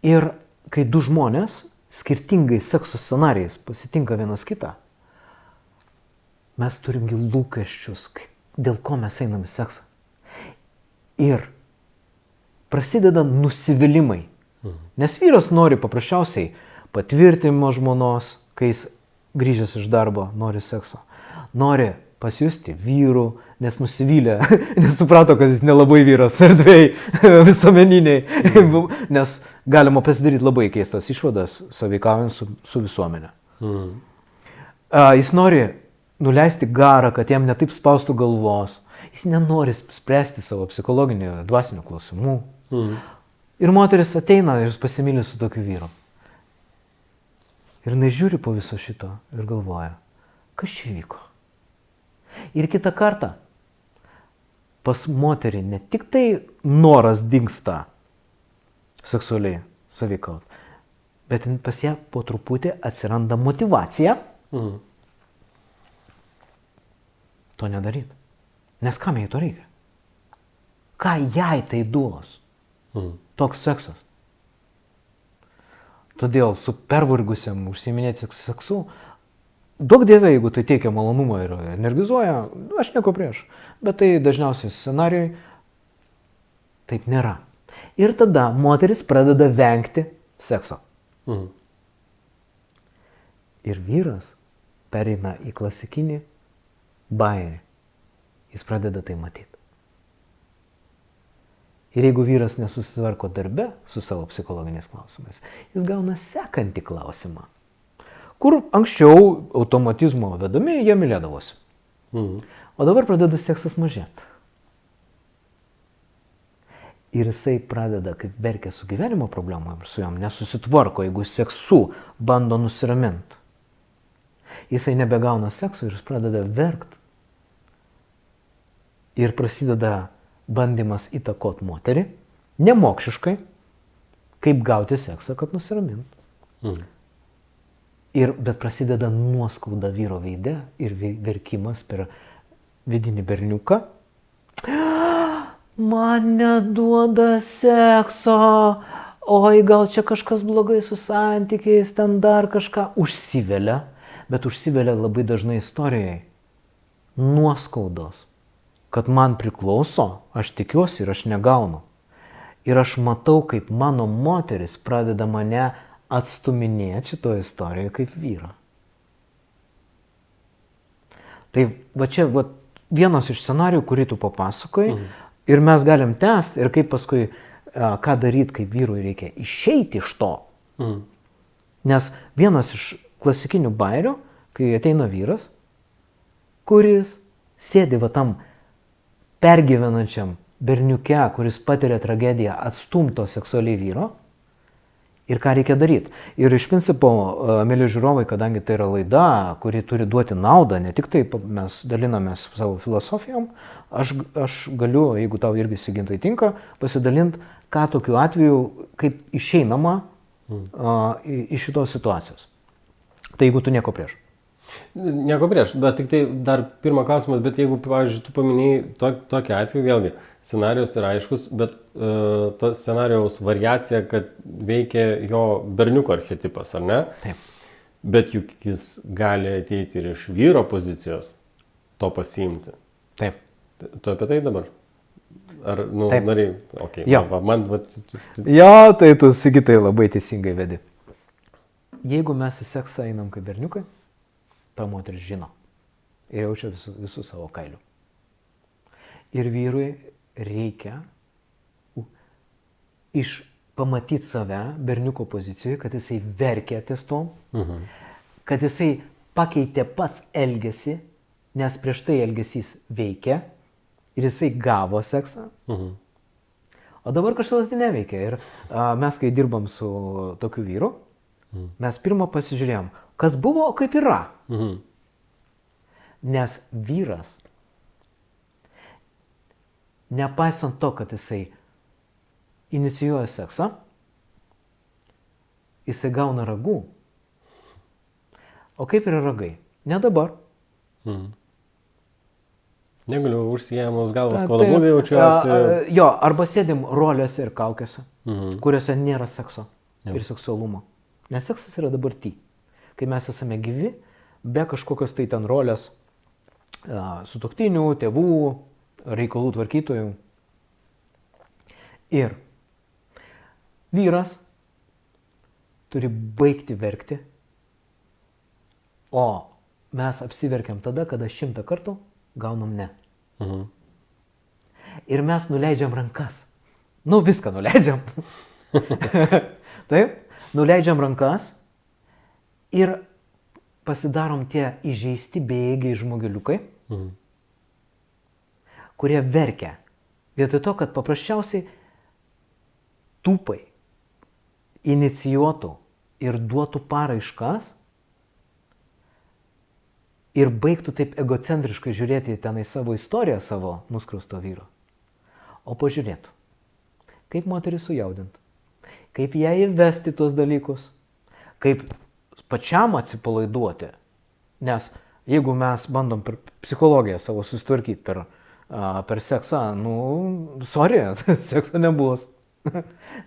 S1: Ir kai du žmonės skirtingai sekso scenarijais pasitinka vienas kitą, mes turim lūkesčius, dėl ko mes einam į seksą. Ir prasideda nusivylimai. Nes vyras nori paprasčiausiai patvirtinimo žmonos, kai jis grįžęs iš darbo nori sekso. Nori pasijusti vyrų, nes nusivylė, nes suprato, kad jis nelabai vyras erdvėj visuomeniniai. Nes galima pasidaryti labai keistas išvadas, sąveikaujant su visuomenė. Jis nori nuleisti garą, kad jam netaip spaustų galvos. Jis nenori spręsti savo psichologinių, dvasinių klausimų. Ir moteris ateina ir pasimylė su tokiu vyru. Ir jinai žiūri po viso šito ir galvoja, kas čia vyko. Ir kitą kartą pas moterį ne tik tai noras dingsta seksualiai sąveikaut, bet pas ją po truputį atsiranda motyvacija to nedaryti. Nes kam jai to reikia? Ką jai tai duos? Toks seksas. Todėl su pervargusiam užsiiminėti seksu, duok dieve, jeigu tai teikia malonumą ir energizuoja, aš nieko prieš. Bet tai dažniausiai scenarijai taip nėra. Ir tada moteris pradeda vengti sekso. Ir vyras pereina į klasikinį bairį. Jis pradeda tai matyti. Ir jeigu vyras nesusitvarko darbe su savo psichologiniais klausimais, jis gauna sekantį klausimą, kur anksčiau automatizmo vedami jie mylėdavosi. O dabar pradeda seksas mažėti. Ir jisai pradeda, kaip verkia su gyvenimo problemom ir su jom nesusitvarko, jeigu seksu bando nusiraminti. Jisai nebegauna sekso ir jis pradeda verkti. Ir prasideda bandymas įtakot moterį, nemokšiškai, kaip gauti seksą, kad nusiramintų. Bet prasideda nuoskauda vyro veide ir verkimas per vidinį berniuką. Man neduoda sekso, oi gal čia kažkas blogai su santykiais, ten dar kažką. Užsivelia, bet užsivelia labai dažnai istorijai. Nuoskaudos. Kad man priklauso, aš tikiuosi ir aš negaunu. Ir aš matau, kaip mano moteris pradeda mane atstuminėti šitoje istorijoje kaip vyrą. Tai va čia vienas iš scenarijų, kurį tu papasakoji, ir mes galim tęsti, ir kaip paskui, ką daryti, kaip vyrui reikia išeiti iš to. Nes vienas iš klasikinių bairių, kai ateina vyras, kuris sėdi va tam pergyvenančiam berniuke, kuris patiria tragediją, atstumto seksualiai vyro, ir ką reikia daryti. Ir iš principo, mėly žiūrovai, kadangi tai yra laida, kuri turi duoti naudą, ne tik tai mes dalinamės savo filosofijom, aš galiu, jeigu tau irgi Sigintai tinka, pasidalinti, ką tokiu atveju, kaip išeinama iš šitos situacijos. Tai jeigu tu nieko prieš.
S2: Nieko prieš, bet tik tai dar pirmą klausimas, bet jeigu, pavyzdžiui, tu paminėjai tokį atveju, vėlgi, scenarijus yra aiškus, bet ta scenarijaus variacija, kad veikia jo berniuko archetipas, ar ne?
S1: Taip.
S2: Bet juk jis gali ateiti ir iš vyro pozicijos to pasiimti.
S1: Taip.
S2: Tu apie tai dabar? Ar,
S1: Taip.
S2: norėjai? Okay,
S1: Jo.
S2: Jo,
S1: Tai tu, Sigitai, labai teisingai vedi. Jeigu mes į seksą einam kaip berniukai, ta moteris žino ir jaučia visų savo kailių. Ir vyrui reikia pamatyti save berniuko pozicijoje, kad jisai verkia ties to, kad jisai pakeitė pats elgesį, nes prieš tai elgesys veikia ir jisai gavo seksą. O dabar kažkodėl tai neveikia. Ir mes, kai dirbam su tokiu vyru, mes pirmą pasižiūrėjom, kas buvo, o kaip yra. Nes vyras, nepaisant to, kad jisai inicijuoja seksą, jisai gauna ragų. O kaip yra ragai? Ne dabar.
S2: Negaliu užsiėmus galvos, kol blogai jaučiuosi.
S1: Jo, arba sėdim rolėse ir kaukėse, kuriuose nėra sekso ir seksualumo. Nes seksas yra dabarty. Kai mes esame gyvi, be kažkokios tai ten rolės sutuoktinių, tėvų, reikalų tvarkytojų. Ir vyras turi baigti verkti, o mes apsiverkiam tada, kada 100 kartų gaunam ne. Ir mes nuleidžiam rankas. Viską nuleidžiam. Taip? Nuleidžiam rankas ir pasidarom tie įžeisti bejėgiai žmogeliukai, kurie verkia. Vietoj to, kad paprasčiausiai tūpai inicijuotų ir duotų paraiškas ir baigtų taip egocentriškai žiūrėti tenai savo istoriją savo nuskriausto vyro. O pažiūrėtų, kaip moterį sujaudinti, kaip ją įvesti tuos dalykus, kaip pačiam atsipalaiduoti. Nes jeigu mes bandom per psichologiją savo susitvarkyti per seksą, sorry, sekso nebus.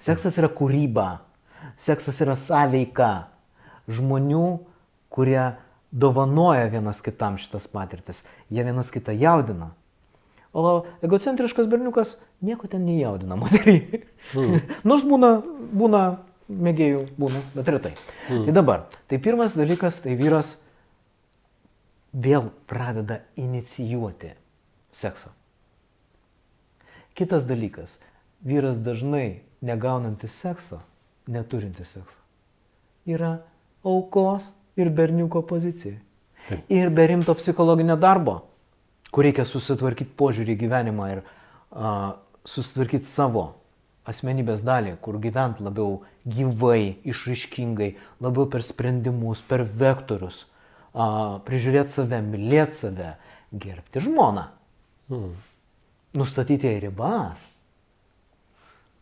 S1: Seksas yra kūryba, seksas yra sąveika žmonių, kurie dovanoja vienas kitam šitas patirtis, jie vienas kitą jaudina. O egocentriškas berniukas nieko ten nejaudina moterį. Nors būna mėgėjų, bet retai. Tai dabar, tai pirmas dalykas, tai vyras vėl pradeda inicijuoti seksą. Kitas dalykas, vyras dažnai negaunantis sekso, neturintis sekso, yra aukos ir berniuko pozicija. Taip. Ir be rimto psichologinio darbo, kur reikia susitvarkyti požiūrį į gyvenimą ir susitvarkyti savo asmenybės dalį, kur gyvent labiau gyvai, išraiškingai, labiau per sprendimus, per vektorius, prižiūrėti save, mylėti save, gerbti žmoną, nustatyti jai ribas.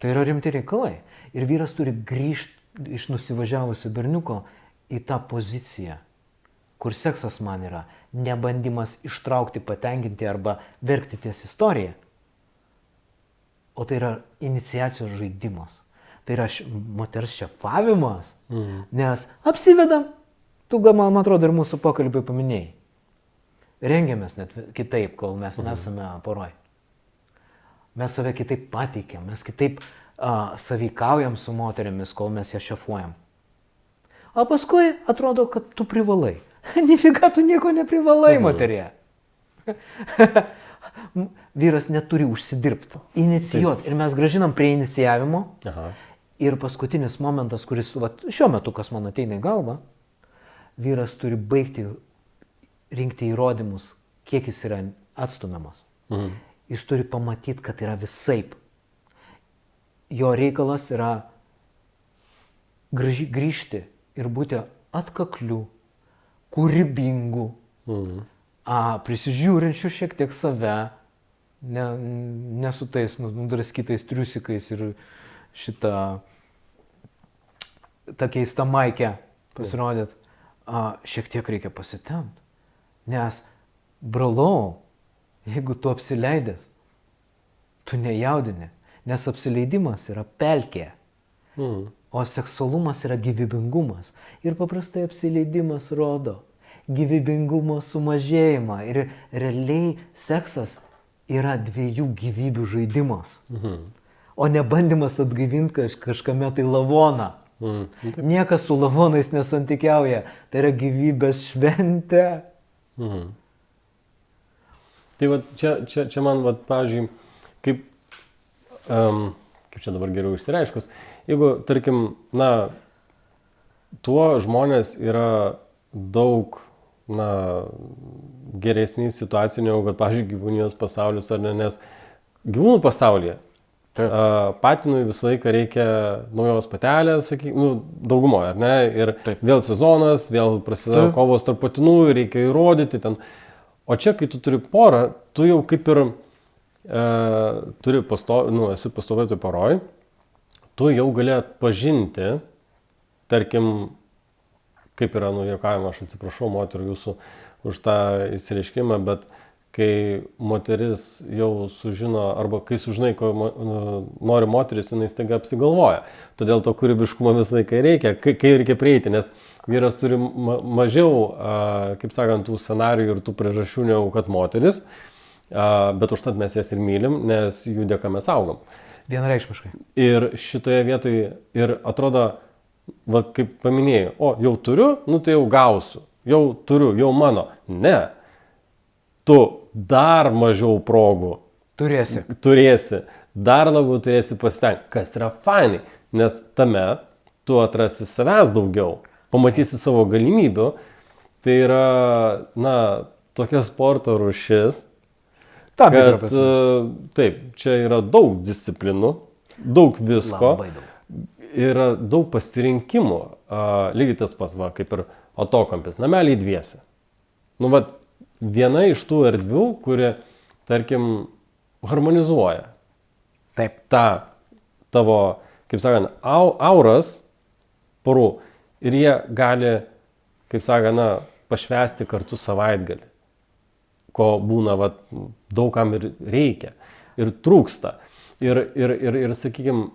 S1: Tai yra rimti reikalai. Ir vyras turi grįžti iš nusivažiavusio berniuko į tą poziciją, kur seksas man yra nebandymas ištraukti, patenkinti arba verkti ties istoriją. O tai yra iniciacijos žaidimas. Tai yra moters šefavimas, nes apsivedam, tu gal, man atrodo, ir mūsų pokalbį paminėjai. Rengiamės net kitaip, kol mes nesame poroj. Mes save kitaip pateikiam, mes kitaip sąveikaujam su moterimis, kol mes ją šefuojam. O paskui atrodo, kad tu privalai. Nifiga, tu nieko neprivalai, moterie. Vyras neturi užsidirbti, inicijuoti. Ir mes grąžinam prie inicijavimo. Ir paskutinis momentas, kuris šiuo metu, kas man ateina į galvą, vyras turi baigti rinkti įrodymus, kiek jis yra atstumiamas. Jis turi pamatyti, kad yra visaip. Jo reikalas yra grįžti ir būti atkakliu, kūrybingu, prisižiūrinčiu šiek tiek save, ne su tais nudraskytais triusikais ir šitą tą keistą maikę pasirodyt. Šiek tiek reikia pasitempt. Nes, brolau, jeigu tu apsileidęs, tu nejaudini, nes apsileidimas yra pelkė, o seksualumas yra gyvybingumas. Ir paprastai apsileidimas rodo gyvybingumo sumažėjimą. Ir realiai seksas yra dviejų gyvybių žaidimas, o ne bandymas atgaivinti kažkame tai lavoną. Niekas su lavonais nesantykiauja, tai yra gyvybės šventė.
S2: Tai va, čia man, va, pavyzdžiui, kaip čia dabar geriau išsireiškus, jeigu, tarkim, tuo žmonės yra daug, geresnį situacijų, negu, kad, pavyzdžiui, gyvūnijos pasaulis, ar ne, nes gyvūnų pasaulyje patinui visą laiką reikia naujos patelės, daugumoje, ar ne, ir vėl sezonas, vėl prasideda kovos tarp patinų, reikia įrodyti ten. O čia, kai tu turi porą, tu jau kaip ir esi pastoviai poroj, tu jau gali atpažinti, tarkim, kaip yra juokavimo, aš atsiprašau moterų jūsų už tą įsireiškimą, bet kai moteris jau sužino, arba kai sužinai, ko nori moteris, jinai staiga apsigalvoja. Todėl to kūrybiškumo visą laiką reikia, kai reikia prieiti, nes vyras turi mažiau, kaip sakant, tų scenarijų ir tų priežasčių negu kad moteris, bet užtat mes jas ir mylim, nes jų dėka mes augam.
S1: Vienareikšmiškai.
S2: Ir šitoje vietoje ir atrodo, va, kaip paminėjau, jau turiu, tai jau gausiu, jau turiu, jau mano. Ne. Tu dar mažiau progų turėsi, dar labiau turėsi pasitengti, kas yra fainai, nes tame tu atrasi savęs daugiau, pamatysi savo galimybių, tai yra, na, tokia sporto rūšis,
S1: Tam tikrą
S2: kad
S1: prasme.
S2: taip, čia yra daug disciplinų, daug visko,
S1: Labai daug.
S2: yra daug pasirinkimų. Lygiai tas pats, va, kaip ir atokampis, nameliai dviese. Nu, va, viena iš tų erdvių, kuri, tarkim, harmonizuoja
S1: Taip.
S2: tą tavo, kaip sakant, auras porų ir jie gali, kaip sakant, na, pašvęsti kartu savaitgalį, ko būna, va, daugam ir reikia, ir trūksta. Ir sakykime,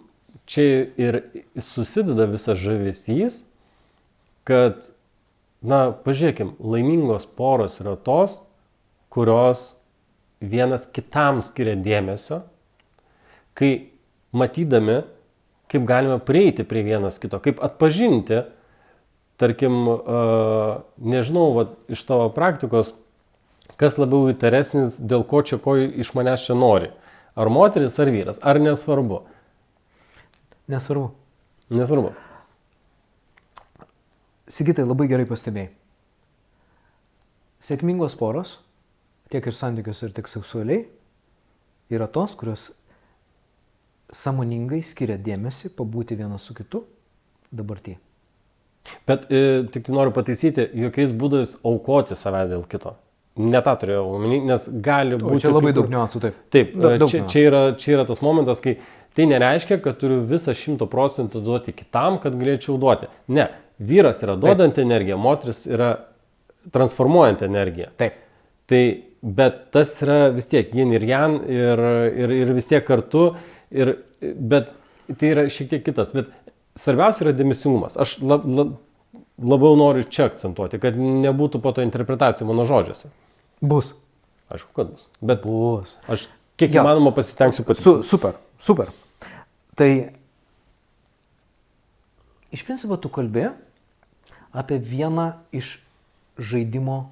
S2: čia ir susideda visas žavesys, kad, na, pažiūrėkim, laimingos poros yra tos, kurios vienas kitam skiria dėmesio, kai matydami, kaip galime prieiti prie vienas kito, kaip atpažinti, tarkim, nežinau, va, iš tavo praktikos, kas labiau įtaresnis, dėl ko iš manęs čia nori. Ar moteris, ar vyras, ar nesvarbu?
S1: Nesvarbu.
S2: Nesvarbu.
S1: Sigitai, labai gerai pastebėjai. Sėkmingos poros, tiek ir santykius, ir tiek seksualiai, yra tos, kurios sąmoningai skiria dėmesį pabūti vienas su kitu dabartyje.
S2: Bet tik tai noriu pataisyti, jokiais būdais aukoti savęs dėl kito. Ne tą turėjau omeny, nes gali būti...
S1: Čia labai daug niuansų, taip.
S2: Taip,
S1: Daug
S2: čia yra tas momentas, kai tai nereiškia, kad turiu visą 100% duoti kitam, kad galėčiau duoti. Ne, vyras yra duodant energiją, moteris yra transformuojant energiją.
S1: Taip.
S2: Tai, bet tas yra vis tiek yin ir yang ir vis tiek kartu, bet tai yra šiek tiek kitas. Bet svarbiausia yra dėmesingumas. Aš labiau noriu čia akcentuoti, kad nebūtų po to interpretacijų mano žodžiuose.
S1: Bus.
S2: Aišku, kad bus. Bet
S1: Bus.
S2: aš kiek įmanoma pasistengsiu patikslinti.
S1: Super. Tai iš principo tu kalbė apie vieną iš žaidimo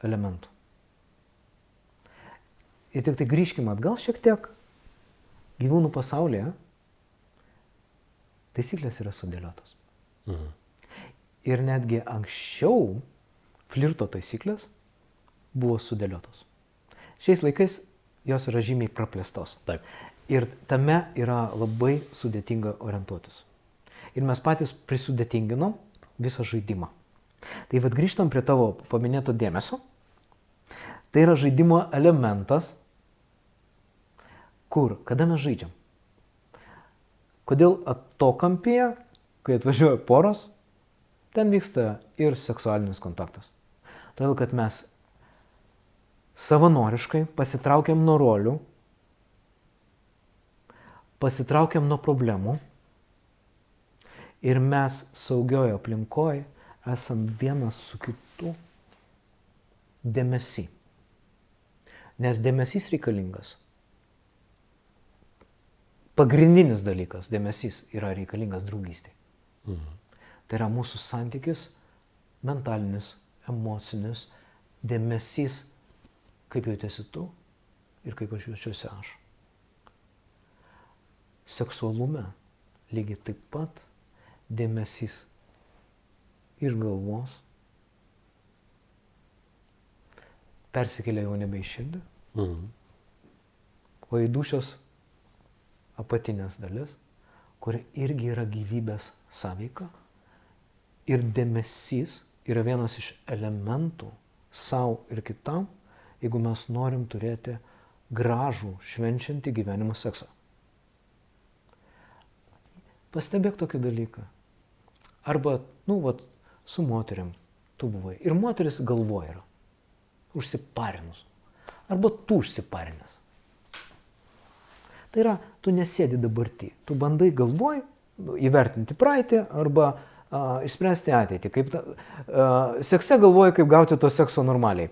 S1: elementų. Ir tik tai grįžkime atgal šiek tiek. Gyvūnų pasaulyje taisyklės yra sudėliotos.
S2: Mhm.
S1: Ir netgi anksčiau flirto taisyklės buvo sudėliotos. Šiais laikais jos yra žymiai praplėstos.
S2: Taip.
S1: Ir tame yra labai sudėtinga orientuotis. Ir mes patys prisudėtinginom visą žaidimą. Tai vad grįžtam prie tavo paminėto dėmesio. Tai yra žaidimo elementas, kur, kada mes žaidžiam. Kodėl atokampyje, kai atvažiuoja poros, ten vyksta ir seksualinis kontaktas. Todėl, kad mes savanoriškai pasitraukiam nuo rolių, pasitraukiam nuo problemų ir mes saugioje aplinkoje esam vienas su kitu dėmesį. Nes dėmesys reikalingas. Pagrindinis dalykas dėmesys yra reikalingas draugystėje.
S2: Mhm.
S1: Tai yra mūsų santykis, mentalinis, emocinis, dėmesys, kaip jautiesi tu ir kaip aš jaučiuosi aš. Seksualume lygiai taip pat dėmesys iš galvos persikelia jau nebe į širdį, o į dūšios apatinės dalis, kuri irgi yra gyvybės sąveika. Ir dėmesys yra vienas iš elementų savo ir kitam, jeigu mes norim turėti gražų, švenčiantį gyvenimo seksą. Pastebėk tokį dalyką. Arba, su moteriam tu buvai. Ir moteris galvoja yra. Užsiparinus. Arba tu užsiparinęs. Tai yra, tu nesėdi dabartį. Tu bandai galvoj įvertinti praeitį arba išspręsti ateitį. Sekse galvoji, kaip gauti to sekso normaliai.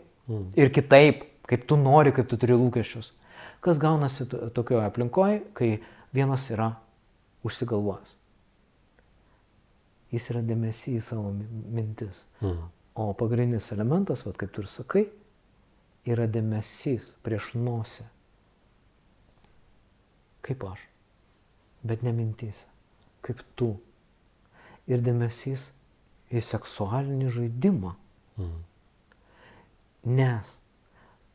S1: Ir kitaip, kaip tu nori, kaip tu turi lūkesčius. Kas gaunasi tokioje aplinkoje, kai vienas yra užsigalvojęs. Jis yra dėmesys į savo mintis. O pagrindinis elementas, kaip tu ir sakai, yra dėmesys prieš nosį. Kaip aš, bet ne mintyse, kaip tu. Ir dėmesys į seksualinį žaidimą. Nes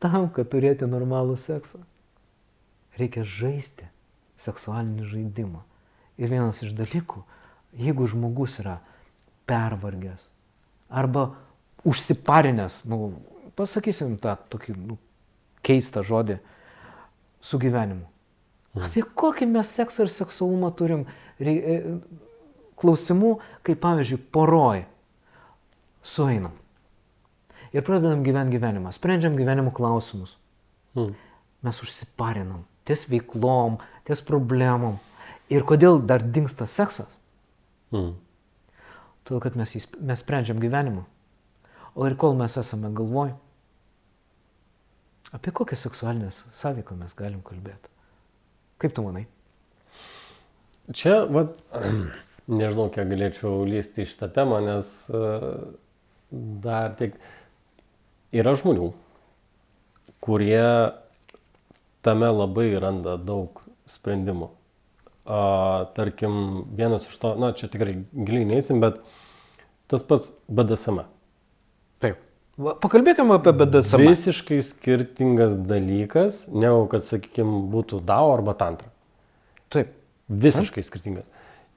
S1: tam, kad turėti normalų seksą, reikia žaisti seksualinį žaidimą. Ir vienas iš dalykų, jeigu žmogus yra pervargęs arba užsiparinęs, pasakysim tą tokį keistą žodį, su gyvenimu. Apie kokį mes seksą ir seksualumą turim klausimų, kaip pavyzdžiui, poroj sueinam. Ir pradedam gyventi gyvenimą, sprendžiam gyvenimo klausimus. Mes užsiparinam ties veiklom, ties problemom. Ir kodėl dar dingsta seksas? Todėl, kad mes sprendžiam gyvenimą. O ir kol mes esame galvoj, apie kokią seksualinę sąveiką mes galim kalbėti? Kaip tu manai?
S2: Čia, nežinau, kiek galėčiau lysti į šitą temą, nes dar tik yra žmonių, kurie tame labai randa daug sprendimų. Tarkim, vienas iš to, čia tikrai giliai neįsim, bet tas pats BDSM.
S1: Taip. Pakalbėkime apie BDSM.
S2: Visiškai skirtingas dalykas, negu kad, sakykime, būtų DAO arba tantra.
S1: Taip.
S2: Visiškai skirtingas.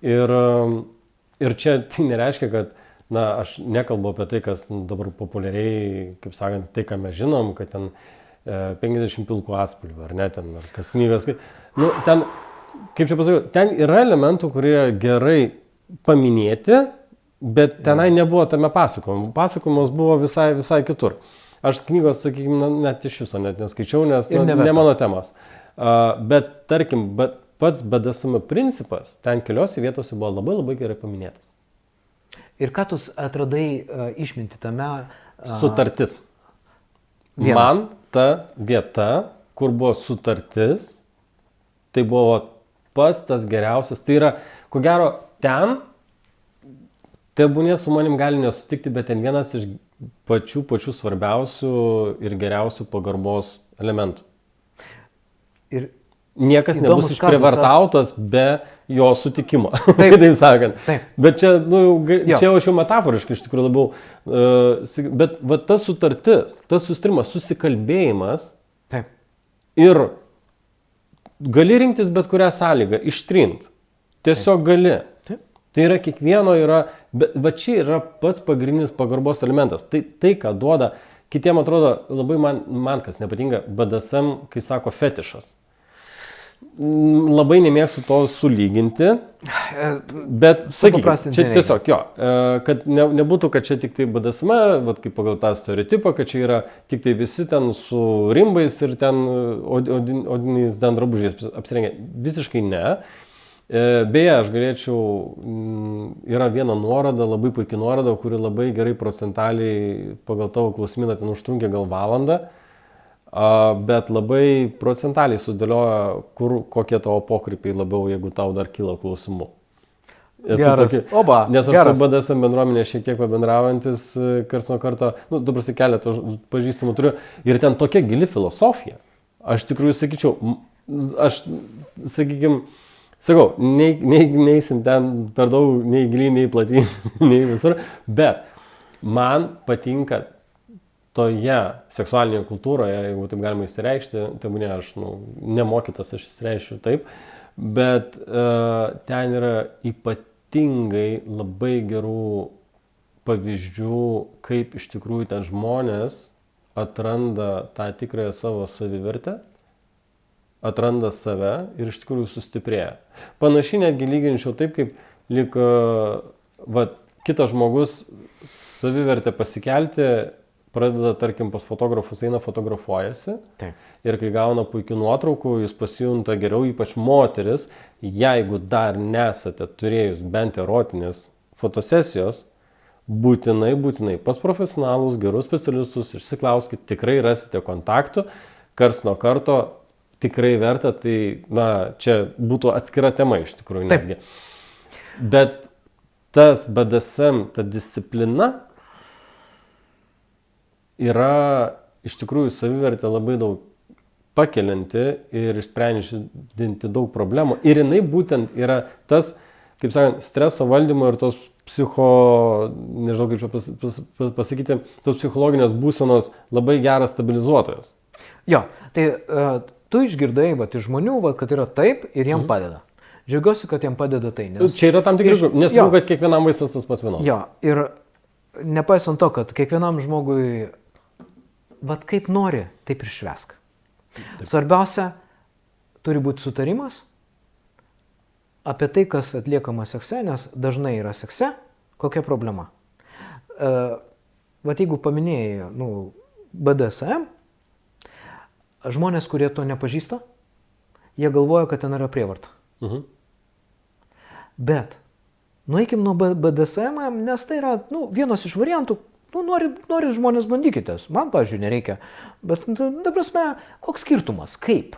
S2: Ir čia tai nereiškia, kad, aš nekalbu apie tai, kas dabar populiariai, kaip sakant, tai, ką mes žinom, kad ten 50 pilkų atspalvių, ar ne, ten, ar kas knygas. Ten, kaip čia pasakiau, ten yra elementų, kurie gerai paminėti, bet tenai nebuvo tame pasakojimu. Pasakojimas buvo visai kitur. Aš knygos, sakykime, net iš viso net neskaičiau, nes ne mano temos. Bet, tarkim, pats BDSM principas ten keliose vietose buvo labai gerai paminėtas.
S1: Ir ką tu atradai išminti tame?
S2: Sutartis. Man ta vieta, kur buvo sutartis, tai buvo pats tas geriausias. Tai yra, ko gero, ten, tebūnė su manim gali nesutikti, bet ten vienas iš pačių svarbiausių ir geriausių pagarbos elementų.
S1: Ir
S2: niekas nebus išprievartautas be jo sutikimo,
S1: taip
S2: sakant.
S1: Taip.
S2: Bet čia, čia jau metaforiškai iš tikrųjų labiau, bet tas sutartis, tas susitarimas, susikalbėjimas,
S1: taip.
S2: Ir gali rinktis bet kurią sąlygą, ištrint. Tiesiog gali.
S1: Taip.
S2: Tai yra kiekvieno bet čia yra pats pagrindinis pagarbos elementas. Tai ką duoda, kitiem atrodo labai man kas nepatinka, BDSM, kai sako fetišas. Labai nemėgstu to sulyginti, bet sakykime, čia tiesiog kad nebūtų, kad čia tik tai BDSM, kaip pagal tą stereotipą, kad čia yra tik tai visi ten su rimbais ir ten odiniais ten drabužiais apsirengę. Visiškai ne. Beje, aš galėčiau, yra viena nuoroda, labai puikia nuoroda, kuri labai gerai procentaliai pagal tavo klausimyną ten užtrunkė gal valandą. Bet labai procentaliai sudėlioja, kokie tavo pokrypiai labiau, jeigu tau dar kyla klausimų.
S1: Geras.
S2: Nes aš su BDSM bendruomenė šiek tiek pabendraujantis karts nuo karto, dabar keletą pažįstamų turiu, ir ten tokia gili filosofija. Aš tikrųjų sakyčiau, sakau, neįsim ten per daug, nei giliai, nei platyn, nei visur, bet man patinka toje seksualinėje kultūroje, jeigu taip galima įsireikšti, tai ne, aš nemokytas, aš įsireiškiu taip, bet ten yra ypatingai labai gerų pavyzdžių, kaip iš tikrųjų ten žmonės atranda tą tikrąją savo savivertę, atranda save ir iš tikrųjų sustiprėja. Panašiai netgi lyginčiau taip, kaip lyg kitas žmogus savivertę pasikelti, pradeda, tarkim, pas fotografus eina, fotografuojasi.
S1: Taip.
S2: Ir kai gauna puikių nuotraukų, jis pasijunta geriau, ypač moteris, jeigu dar nesate turėjus bent erotinės fotosesijos, būtinai pas profesionalus, gerus specialistus išsiklauskit, tikrai rasite kontaktų, karts nuo karto tikrai verta, tai, čia būtų atskira tema iš tikrųjų netgi. Bet tas BDSM, ta disciplina, yra iš tikrųjų savivertę labai daug pakelianti ir išsprendžianti daug problemų. Ir jinai būtent yra tas, kaip sakant, streso valdymo ir tos nežinau kaip čia pasakyti, tos psichologinės būsenos labai geras stabilizuotojas.
S1: Jo, tai tu išgirdai iš žmonių, kad yra taip ir jiem padeda. Džiaugiuosi, kad jiem padeda tai. Nes
S2: čia yra tam tikrai, nesvarbu, kad kiekvienam vaistas tas pats vienodas.
S1: Jo, ir nepaisant to, kad kiekvienam žmogui, kaip nori, taip ir švęsk. Svarbiausia, turi būti sutarimas apie tai, kas atliekama sekse, nes dažnai yra sekse, kokia problema. Jeigu paminėjai, BDSM, žmonės, kurie to nepažįsta, jie galvoja, kad ten yra prievarta. Bet nueikim nuo BDSM, nes tai yra vienas iš variantų, nori žmonės bandykitės, man, pavyzdžiui, nereikia, bet, ta prasme, koks skirtumas, kaip?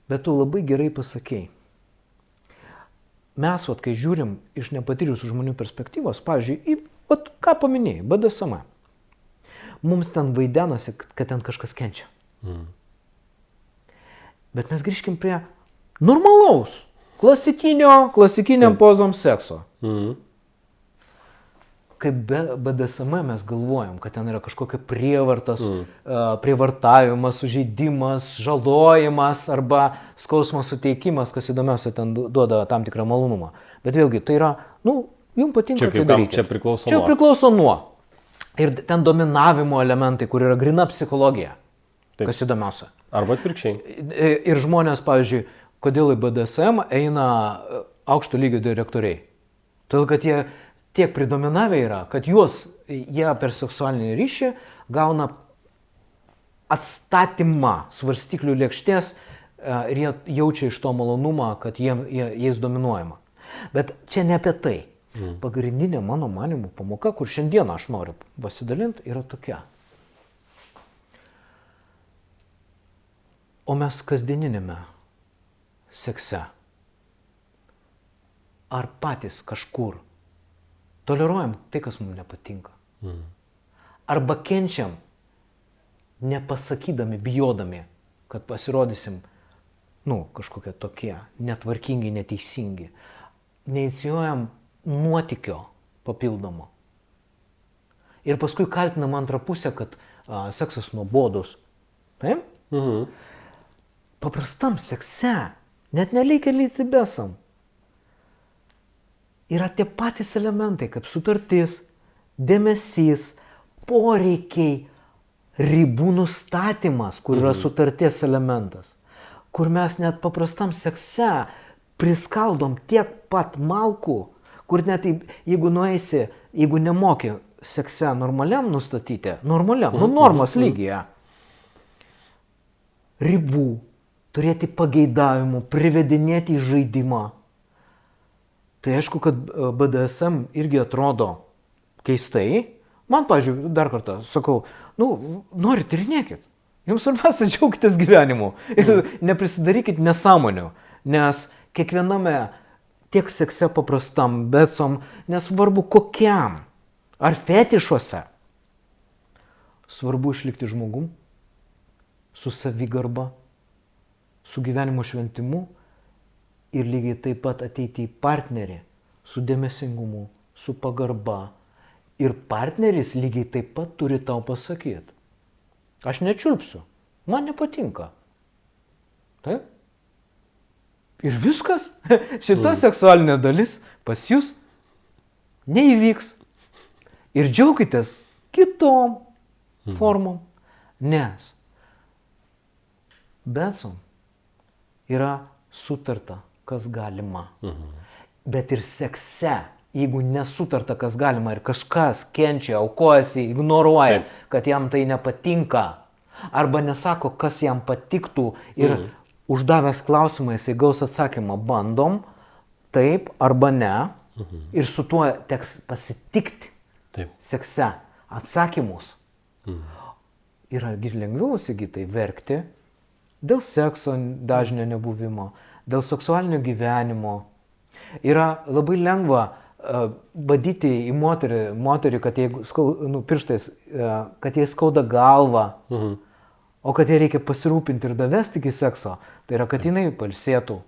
S1: Bet tu labai gerai pasakei. Mes, kai žiūrim iš nepatyrusių žmonių perspektyvos, pavyzdžiui, ką paminėjai, BDSM, mums ten vaidenasi, kad ten kažkas kenčia. Bet mes grįžkim prie normalaus, klasikiniam pozom sekso. Kaip BDSM mes galvojam, kad ten yra kažkokia prievartas, prievartavimas, sužeidimas, žalojimas arba skausmo suteikimas, kas įdomiausia, ten duoda tam tikrą malonumą. Bet vėlgi, tai yra, jums patinka, tai darykit. Čia priklauso nuo. Ir ten dominavimo elementai, kur yra grina psichologija, kas įdomiausia.
S2: Arba atvirkščiai.
S1: Ir žmonės, pavyzdžiui, kodėl į BDSM eina aukšto lygio direktoriai. Todėl, kad jie tiek pridominavę yra, kad jie per seksualinį ryšį gauna atstatymą svarstyklių lėkštės ir jie jaučia iš to malonumą, kad jais dominuojama. Bet čia ne apie tai. Pagrindinė mano manimų pamoka, kur šiandieną aš noriu pasidalinti, yra tokia. O mes kasdieninėme sekse ar patys kažkur toleruojam tai, kas mums nepatinka. Arba kenčiam, nepasakydami, bijodami, kad pasirodysim, kažkokie tokie netvarkingi, neteisingi. Neinicijuojam nuotykio papildomo. Ir paskui kaltinam antrą pusę, kad seksas nuobodus. Taip? Paprastam sekse, net nereikia lytibesam. Yra tie patys elementai, kaip sutartis, dėmesys, poreikiai, ribų nustatymas, kur yra sutarties elementas. Kur mes net paprastam sekse priskaldom tiek pat malkų, kur net jeigu nueisi, jeigu nemoki sekse normaliam nustatyti, normos lygyje, ribų, turėti pageidavimų, privedinėti į žaidimą. Tai aišku, kad BDSM irgi atrodo keistai. Man, pavyzdžiui, dar kartą sakau, nori tyrinėkit. Jums svarbiausia džiaugitės gyvenimu ir neprisidarykit nesąmonių, nes kiekviename tiek sekse paprastam, betsom, nesvarbu kokiam, ar fetišuose, svarbu išlikti žmogum, su savigarba, su gyvenimo šventimu ir lygiai taip pat ateiti į partnerį su dėmesingumu, su pagarba. Ir partneris lygiai taip pat turi tau pasakyti. Aš nečiulpsiu, man nepatinka. Taip? Ir viskas. Šita seksualinė dalis pas jūs neįvyks. Ir džiaukitės kitom formom. Nes betsom yra sutarta, kas galima. Bet ir sekse, jeigu nesutarta, kas galima ir kažkas kenčia, aukojasi, ignoruoja, kad jam tai nepatinka, arba nesako, kas jam patiktų ir uždavęs klausimą, jisai gaus atsakymą, bandom, taip arba ne, ir su tuo teks pasitikti sekse atsakymus. Yra lengviau įsigytai verkti dėl sekso dažnio nebuvimo, dėl seksualinio gyvenimo. Yra labai lengva badyti į moterį, kad jai pirštais, kad jai skauda galvą, o kad jai reikia pasirūpinti ir davesti iki sekso, tai yra, kad jinai pailsėtų.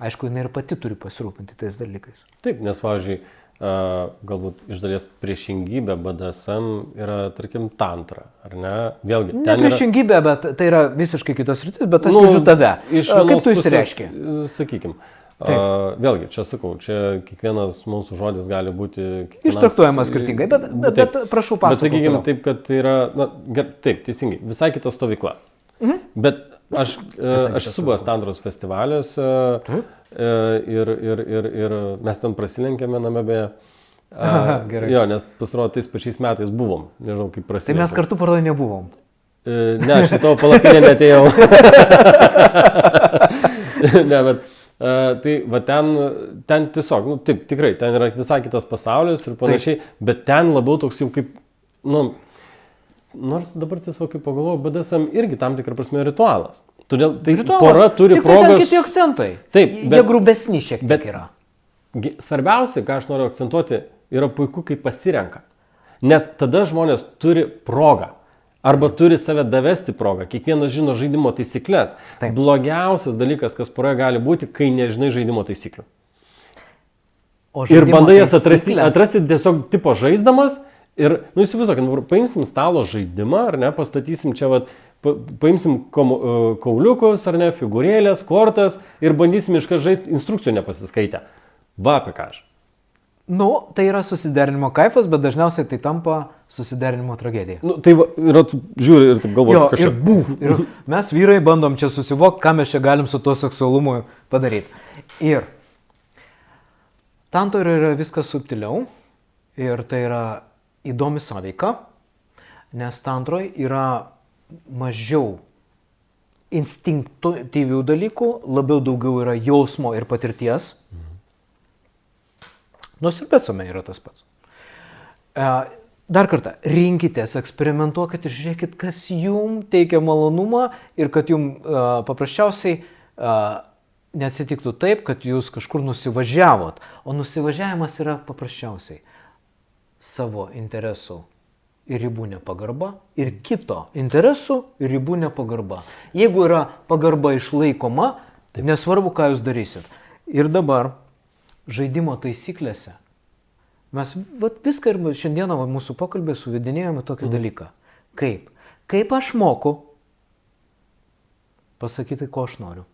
S1: Aišku, jinai ir pati turi pasirūpinti tais dalykais.
S2: Taip, nes, pavyzdžiui, galbūt iš dalies priešingybė BDSM yra, tarkim, tantra, ar ne? Vėlgi,
S1: Ne priešingybė, bet tai yra visiškai kitas rytis, bet aš girdžiu tave. Kaip tu išsireiški?
S2: Sakykim. Vėlgi, čia sakau, čia kiekvienas mūsų žodis gali būti...
S1: Ištraktuojamas skirtingai, bet prašau pasakoti.
S2: Bet sakykime taip, kad tai yra, taip, teisingai, visai kita stovykla. Bet aš esu buvęs tantros festivaliuose ir mes ten prasilenkėme viename beje.
S1: Gerai.
S2: Jo, nes pasirodo, tais pačiais metais buvom, nežinau kaip prasilenkėme.
S1: Tai mes kartu paroje nebuvom.
S2: Ne, aš į tavo palapinę netėjau. Ne, bet tai va ten tiesiog, nu taip, tikrai, ten yra visai kitas pasaulis ir panašiai, bet ten labiau toks jau kaip, nu, nors dabar tiesiog kaip pagalvoju, BDSM irgi tam tikrą prasme ritualas. Todėl tai pora turi progos...
S1: Tik tai kiti akcentai.
S2: Taip,
S1: bet... Jie grubesni šiek tiek yra.
S2: Svarbiausia, ką aš noriu akcentuoti, yra puiku, kai pasirenka. Nes tada žmonės turi progą. Arba turi save davesti progą. Kiekvienas žino žaidimo taisyklės. Taip. Blogiausias dalykas, kas poroje gali būti, kai nežinai žaidimo taisyklių. Ir bandai jas atrasti tiesiog tipo žaisdamas. Ir, nu įsivaizduokim, paimsim stalo žaidimą, ar ne, pastatysim čia, paimsim kauliukus, ar ne, figūrėlės, kortas ir bandysim iškart žaisti instrukcijų nepasiskaitę. Va apie ką aš.
S1: Nu, tai yra susiderinimo kaifas, bet dažniausiai tai tampa susiderinimo tragedija.
S2: Nu, tai yra, žiūri ir taip galvoju,
S1: kažkaip. Ir mes vyrai bandom čia susivokti, ką mes čia galim su tuo seksualumu padaryti. Ir tantoje yra viskas subtiliau ir tai yra įdomi sąveika, nes tantroje yra mažiau instinktyvių dalykų, labiau daugiau yra jausmo ir patirties. Nors ir BDSM yra tas pats. Dar kartą, rinkitės, eksperimentuokit ir žiūrėkit, kas jums teikia malonumą ir kad jums paprasčiausiai neatsitiktų taip, kad jūs kažkur nusivažiavot. O nusivažiavimas yra paprasčiausiai savo interesų ir ribų nepagarba ir kito interesų ir ribų nepagarba. Jeigu yra pagarba išlaikoma, nesvarbu, ką jūs darysit. Ir dabar žaidimo taisyklėse mes viską ir šiandieną mūsų pokalbė suvedinėjome tokį dalyką. Kaip aš moku pasakyti, ko aš noriu.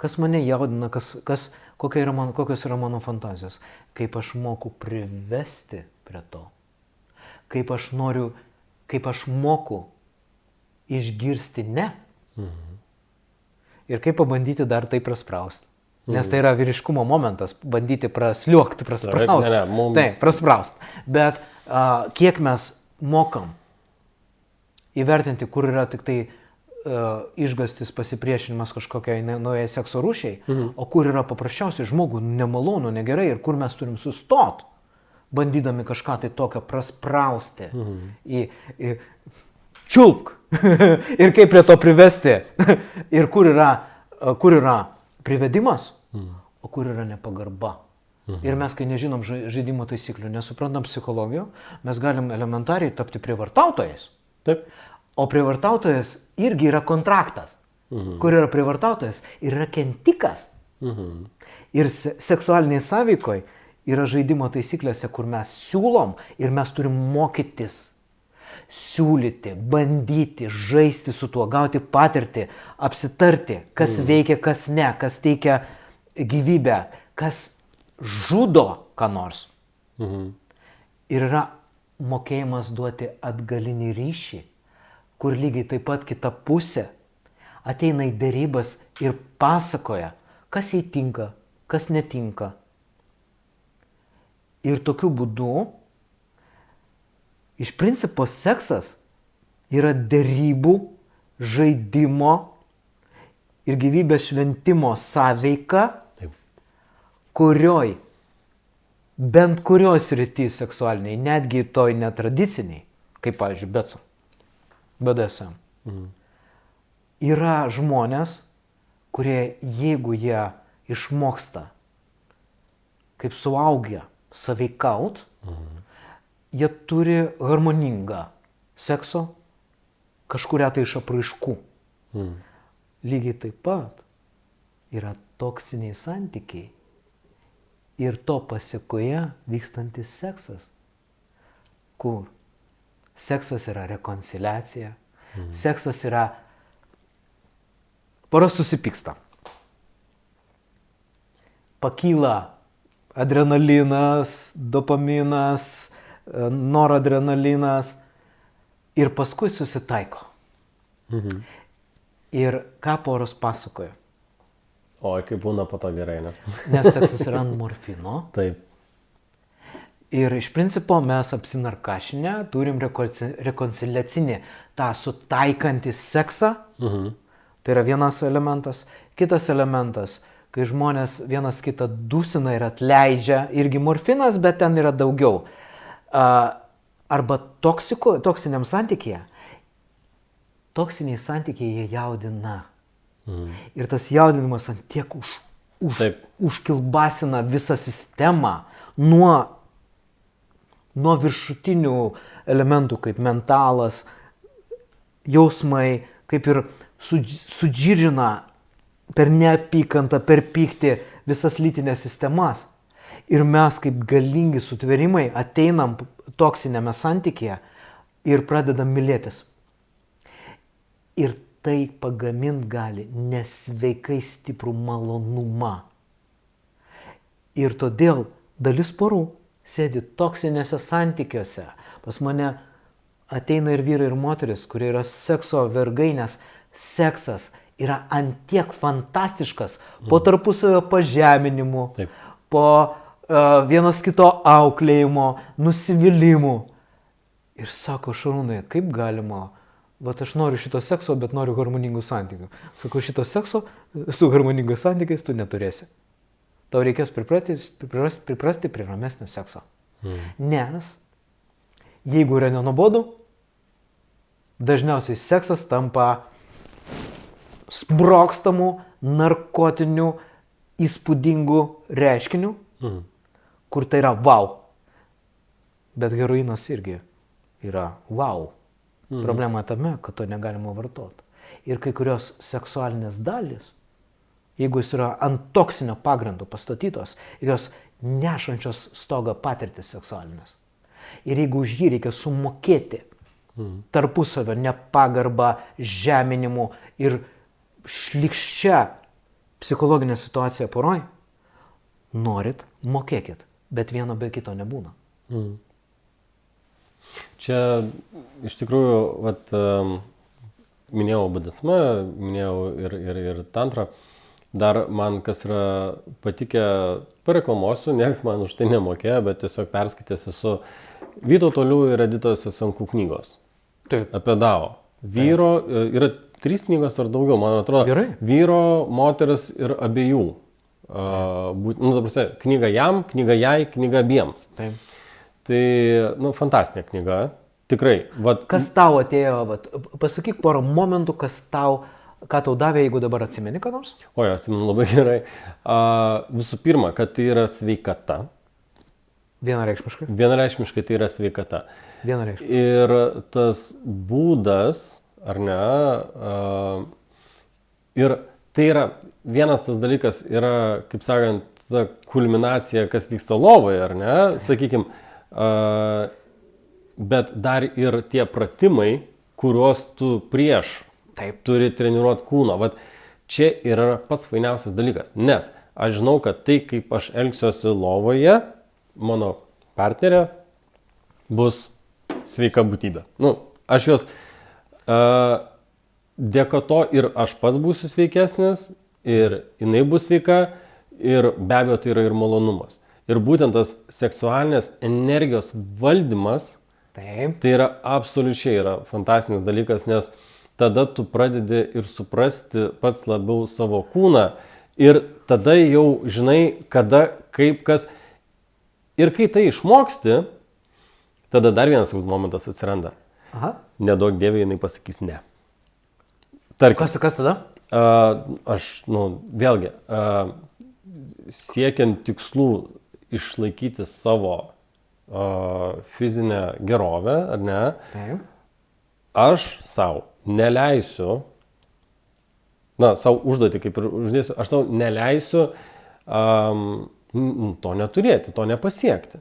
S1: Kas mane jaudina, kokios yra mano fantazijos. Kaip aš moku privesti prie to. Kaip aš moku išgirsti ne. Ir kaip pabandyti dar tai prasprausti. Nes tai yra vyriškumo momentas, bandyti prasliuokti, prasprausti. Taip, prasprausti. Bet kiek mes mokam įvertinti, kur yra tik tai išgastis pasipriešinimas kažkokiai naujai sekso rūšiai, o kur yra paprasčiausiai žmogų nemalonu, negerai ir kur mes turim sustot, bandydami kažką tai tokio prasprausti į čiulpk ir kaip prie to privesti ir kur yra privedimas, o kur yra nepagarba. Ir mes, kai nežinom žaidimo taisyklių, nesuprantam psichologijų, mes galim elementariai tapti prievartautojais.
S2: Taip.
S1: O prievartautojas irgi yra kontraktas, kur yra prievartautojas ir yra kentikas. Ir seksualiniai sąveikoj yra žaidimo taisyklėse, kur mes siūlom ir mes turim mokytis. Siūlyti, bandyti, žaisti su tuo, gauti patirtį, apsitarti, kas veikia, kas ne, kas teikia gyvybę, kas žudo ką nors. Ir yra mokėjimas duoti atgalinį ryšį, kur lygiai taip pat kita pusė ateina į derybas ir pasakoja, kas jai tinka, kas netinka. Ir tokiu būdu iš principo seksas yra derybų, žaidimo ir gyvybės šventimo sąveika, kurioj bent kurios srity seksualiniai, netgi toj netradiciniai, kaip pavyzdžiui BDSM, yra žmonės, kurie jeigu jie išmoksta kaip suaugę sąveikaut, jie turi harmoningą sekso kažkurią tai iš apraiškų. Lygiai taip pat yra toksiniai santykiai ir to pasiekoje vykstantis seksas, kur seksas yra rekonciliacija, seksas yra pora susipyksta. Pakyla adrenalinas, dopaminas, noradrenalinas ir paskui susitaiko. Ir ką poros pasakoja?
S2: O, kaip būna po to gerai, ne?
S1: Nes seksas yra ant morfino.
S2: Taip.
S1: Ir iš principo mes apsinarkašinę turim rekonciliacinį tą sutaikantį seksą. Tai yra vienas elementas. Kitas elementas, kai žmonės vienas kitą dusina ir atleidžia, irgi morfinas, bet ten yra daugiau. Arba toksiniam santykyje. Toksiniai santykiai jie jaudina. Ir tas jaudinimas ant tiek užkilbasina visą sistemą nuo viršutinių elementų, kaip mentalas, jausmai, kaip ir sudžirina per neapykantą, per pyktį visas lytinės sistemas. Ir mes kaip galingi sutvėrimai ateinam toksinėme santykyje ir pradedam mylėtis. Ir tai pagamint gali nesveikai stiprų malonumą. Ir todėl dalis porų sėdi toksinėse santykiuose. Pas mane ateina ir vyrai, ir moteris, kurie yra sekso vergai, nes seksas yra antiek fantastiškas po tarpusavio pažeminimų, po vienas kito auklėjimo, nusivylimų. Ir sako, Šarūnai, kaip galima? Vat aš noriu šito sekso, bet noriu harmoningų santykių. Sakau, šito sekso su harmoningais santykiais tu neturėsi. Tau reikės priprasti prie ramesnio sekso. Nes jeigu yra nenuobodu, dažniausiai seksas tampa sprogstamų, narkotinių, įspūdingų reiškinių, kur tai yra wow. Bet heroinas irgi yra wow. Problema tame, kad to negalima vartoti. Ir kai kurios seksualinės dalys, jeigu jis yra ant toksinio pagrindo pastatytos, jos nešančios stogą patirtis seksualinės. Ir jeigu už jį reikia sumokėti tarpusavio nepagarbą, žeminimu ir šlykščia psichologinė situacija poroj, norit, mokėkit, bet vieno be kito nebūna.
S2: Čia iš tikrųjų, minėjau BDSM, minėjau ir tantrą. Dar man kas yra patikę, pareklamuosiu, nieks man už tai nemokėjo, bet tiesiog perskaitęs esu Vytauto Liu ir Editos Sesenkų knygos.
S1: Taip.
S2: Apie Dao. Vyro, yra 3 knygos ar daugiau, man atrodo.
S1: Gerai.
S2: Vyro, moters ir abiejų. Knyga jam, knyga jai, knyga abiems.
S1: Taip.
S2: Tai, fantastinė knyga, tikrai.
S1: Kas tau atėjo, pasakyk porą momentų, ką tau davė, jeigu dabar atsimeni ką nors?
S2: O, atsimenu labai gerai. Visų pirma, kad tai yra sveikata.
S1: Vienareikšmiškai?
S2: Vienareikšmiškai tai yra sveikata.
S1: Vienareikšmiškai.
S2: Ir tas būdas, ar ne, ir tai yra vienas tas dalykas, yra, kaip sakant, ta kulminacija, kas vyksta lovoje, ar ne, sakykime, bet dar ir tie pratimai, kuriuos tu prieš turi treniruoti kūno. Čia yra pats fainiausias dalykas, nes aš žinau, kad tai, kaip aš elgsiuosi lovoje, mano partnerė bus sveika būtybė. Aš jos dėka to ir aš pats būsiu sveikesnis, ir jinai bus sveika, ir be abejo tai yra ir malonumas. Ir būtent tas seksualinės energijos valdymas, tai yra absoliučiai yra fantastinis dalykas, nes tada tu pradedi ir suprasti pats labiau savo kūną ir tada jau žinai, kada, kaip, kas. Ir kai tai išmoksti, tada dar vienas momentas atsiranda. Neduok Dieve, jinai pasakys ne.
S1: Kas tada?
S2: Vėlgi, siekiant tikslų išlaikyti savo fizinę gerovę, ar ne, aš savo neleisiu savo užduotį kaip ir uždėsiu, aš savo neleisiu to neturėti, to nepasiekti.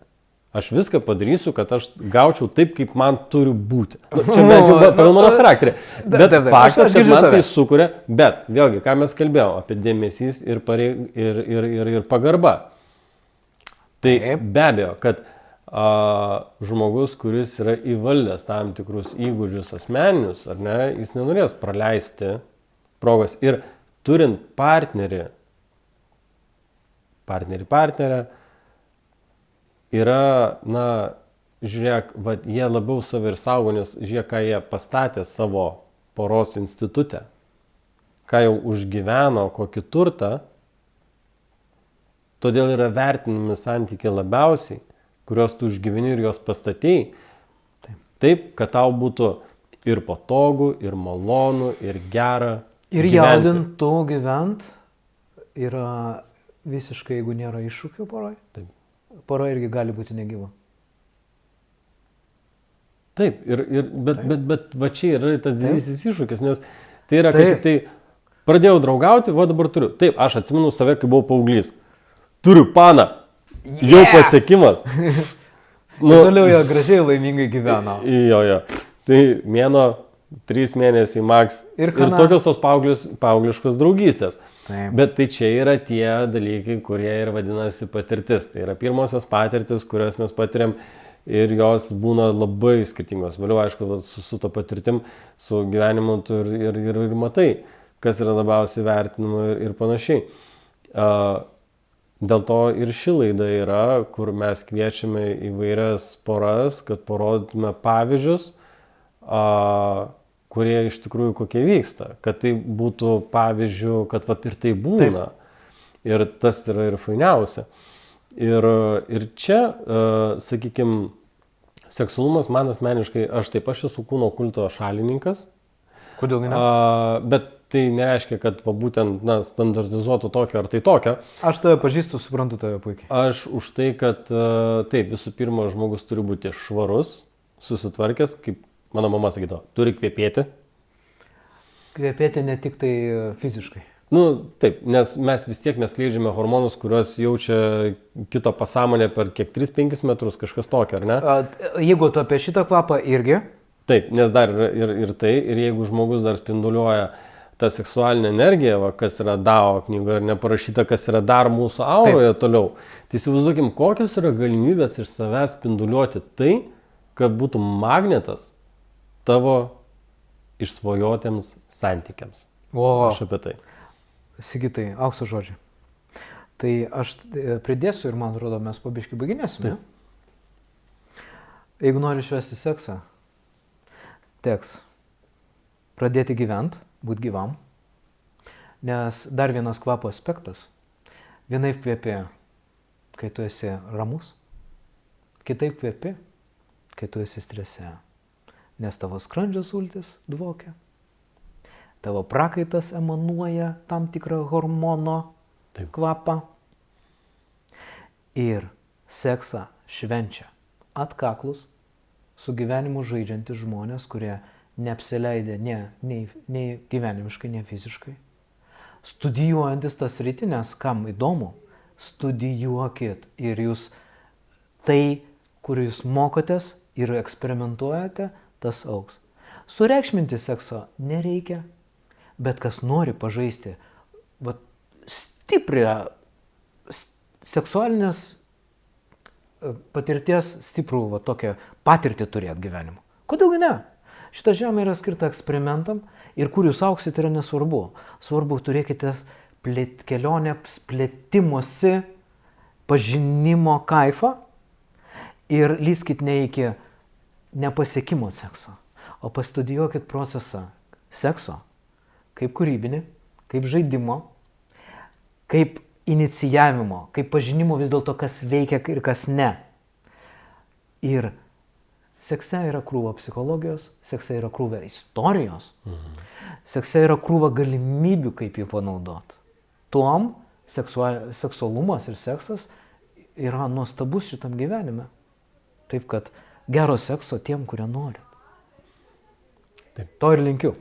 S2: Aš viską padarysiu, kad aš gaučiau taip, kaip man turi būti. Čia bent jau pagal mano charakterį. Bet faktas, kad man tai sukuria, bet vėlgi, ką mes kalbėjome apie dėmesys ir pagarba. Tai be abejo, kad žmogus, kuris yra įvaldęs tam tikrus įgūdžius asmeninius, ar ne, jis nenorės praleisti progos. Ir turint partnerę, yra, žiūrėk, jie labiau save ir saugo, nes žiūrėk, ką jie pastatė savo poros institutę, ką jau užgyveno, kokį turtą, todėl yra vertinami santykiai labiausiai, kuriuos tu užgyveni ir juos pastatėjai, taip, kad tau būtų ir patogu, ir malonu, ir gera
S1: ir jaudintų gyvent yra visiškai, jeigu nėra iššūkių poroj.
S2: Taip.
S1: Pora irgi gali būti negyva.
S2: Taip, bet va čia yra tas didysis iššūkis, nes tai yra, kai tik tai pradėjau draugauti, va dabar turiu. Taip, aš atsimenu save, kai buvau paauglys. Turiu paną. Jau pasiekimas.
S1: Toliau jie gražiai laimingai gyveno.
S2: Jo. Tai mėnuo, 3 mėnesiai maks. Ir tokios tos paaugliškos draugystės. Taip. Bet tai čia yra tie dalykai, kurie ir vadinasi patirtis. Tai yra pirmosios patirtis, kurias mes patiriam ir jos būna labai skirtingos. Vėliau, aišku, su to patirtim, su gyvenimu tu ir matai, kas yra labiausiai vertinama ir panašiai. Dėl to ir ši laida yra, kur mes kviečiame įvairias poras, kad parodytume pavyzdžius, kurie iš tikrųjų kokie vyksta, kad tai būtų pavyzdžių, kad ir tai būna. Taip. Ir tas yra ir fainiausia. Ir čia, sakykime, seksualumas man asmeniškai, aš esu kūno kulto šalininkas.
S1: Kodėl ne?
S2: Bet tai nereiškia, kad būtent standartizuotų tokio ar tai tokio.
S1: Aš tave pažįstu, suprantu tave puikiai.
S2: Aš už tai, kad taip, visų pirma, žmogus turi būti švarus, susitvarkęs, kaip mano mama sakydavo, turi kvepėti.
S1: Kvepėti ne tik tai fiziškai.
S2: Taip, nes mes vis tiek skleidžiame hormonus, kuriuos jaučia kito pasąmonė per kiek 3-5 metrus, kažkas tokio, ar ne?
S1: Jeigu tu apie šitą kvapą irgi?
S2: Taip, nes dar ir tai, ir jeigu žmogus dar spinduliuoja tą seksualinę energiją, kas yra Dao knyga, ir neparašyta, kas yra dar mūsų auroje toliau, tai įsivaizduokim, kokios yra galimybės iš savęs spinduliuoti tai, kad būtų magnetas tavo išsvajotiems santykiams. Aš apie tai.
S1: Sigitai, aukso žodžiai. Tai aš pridėsiu ir man atrodo, mes po biškį baiginėsime. Jeigu nori švęsti seksą, teks pradėti gyventi, būti gyvam. Nes dar vienas kvapo aspektas. Vienaip kvepia, kai tu esi ramus. Kitaip kvepi, kai tu esi strese. Nes tavo skrandžio sultis dvokia. Tavo prakaitas emanuoja tam tikrą hormono kvapą. Ir seksą švenčia atkaklus, su gyvenimu žaidžiantys žmonės, kurie neapsileidė nei gyvenimiškai, nei fiziškai. Studijuojantis tas rytinės, kam įdomu, studijuokit. Ir jūs tai, kur jūs mokotės ir eksperimentuojate, tas augs. Sureikšminti sekso nereikia. Bet kas nori pažaisti stiprią seksualinės patirties, stiprų tokią patirtį turėti gyvenimo. Kodėlgi ne? Šita žemė yra skirta eksperimentam ir kur jūs auksit yra nesvarbu. Svarbu turėkite kelionę, plėtimosi, pažinimo kaifą ir lyskit ne iki nepasiekimo sekso, o pastudijuokit procesą sekso. Kaip kūrybinį, kaip žaidimo, kaip inicijavimo, kaip pažinimo vis dėlto, kas veikia ir kas ne. Ir sekse yra krūva psichologijos, sekse yra krūva istorijos, sekse yra krūva galimybių, kaip jį panaudoti. Tuom seksualumas ir seksas yra nuostabus šitam gyvenime. Taip kad gero sekso tiem, kurie nori. Taip. To ir linkiu.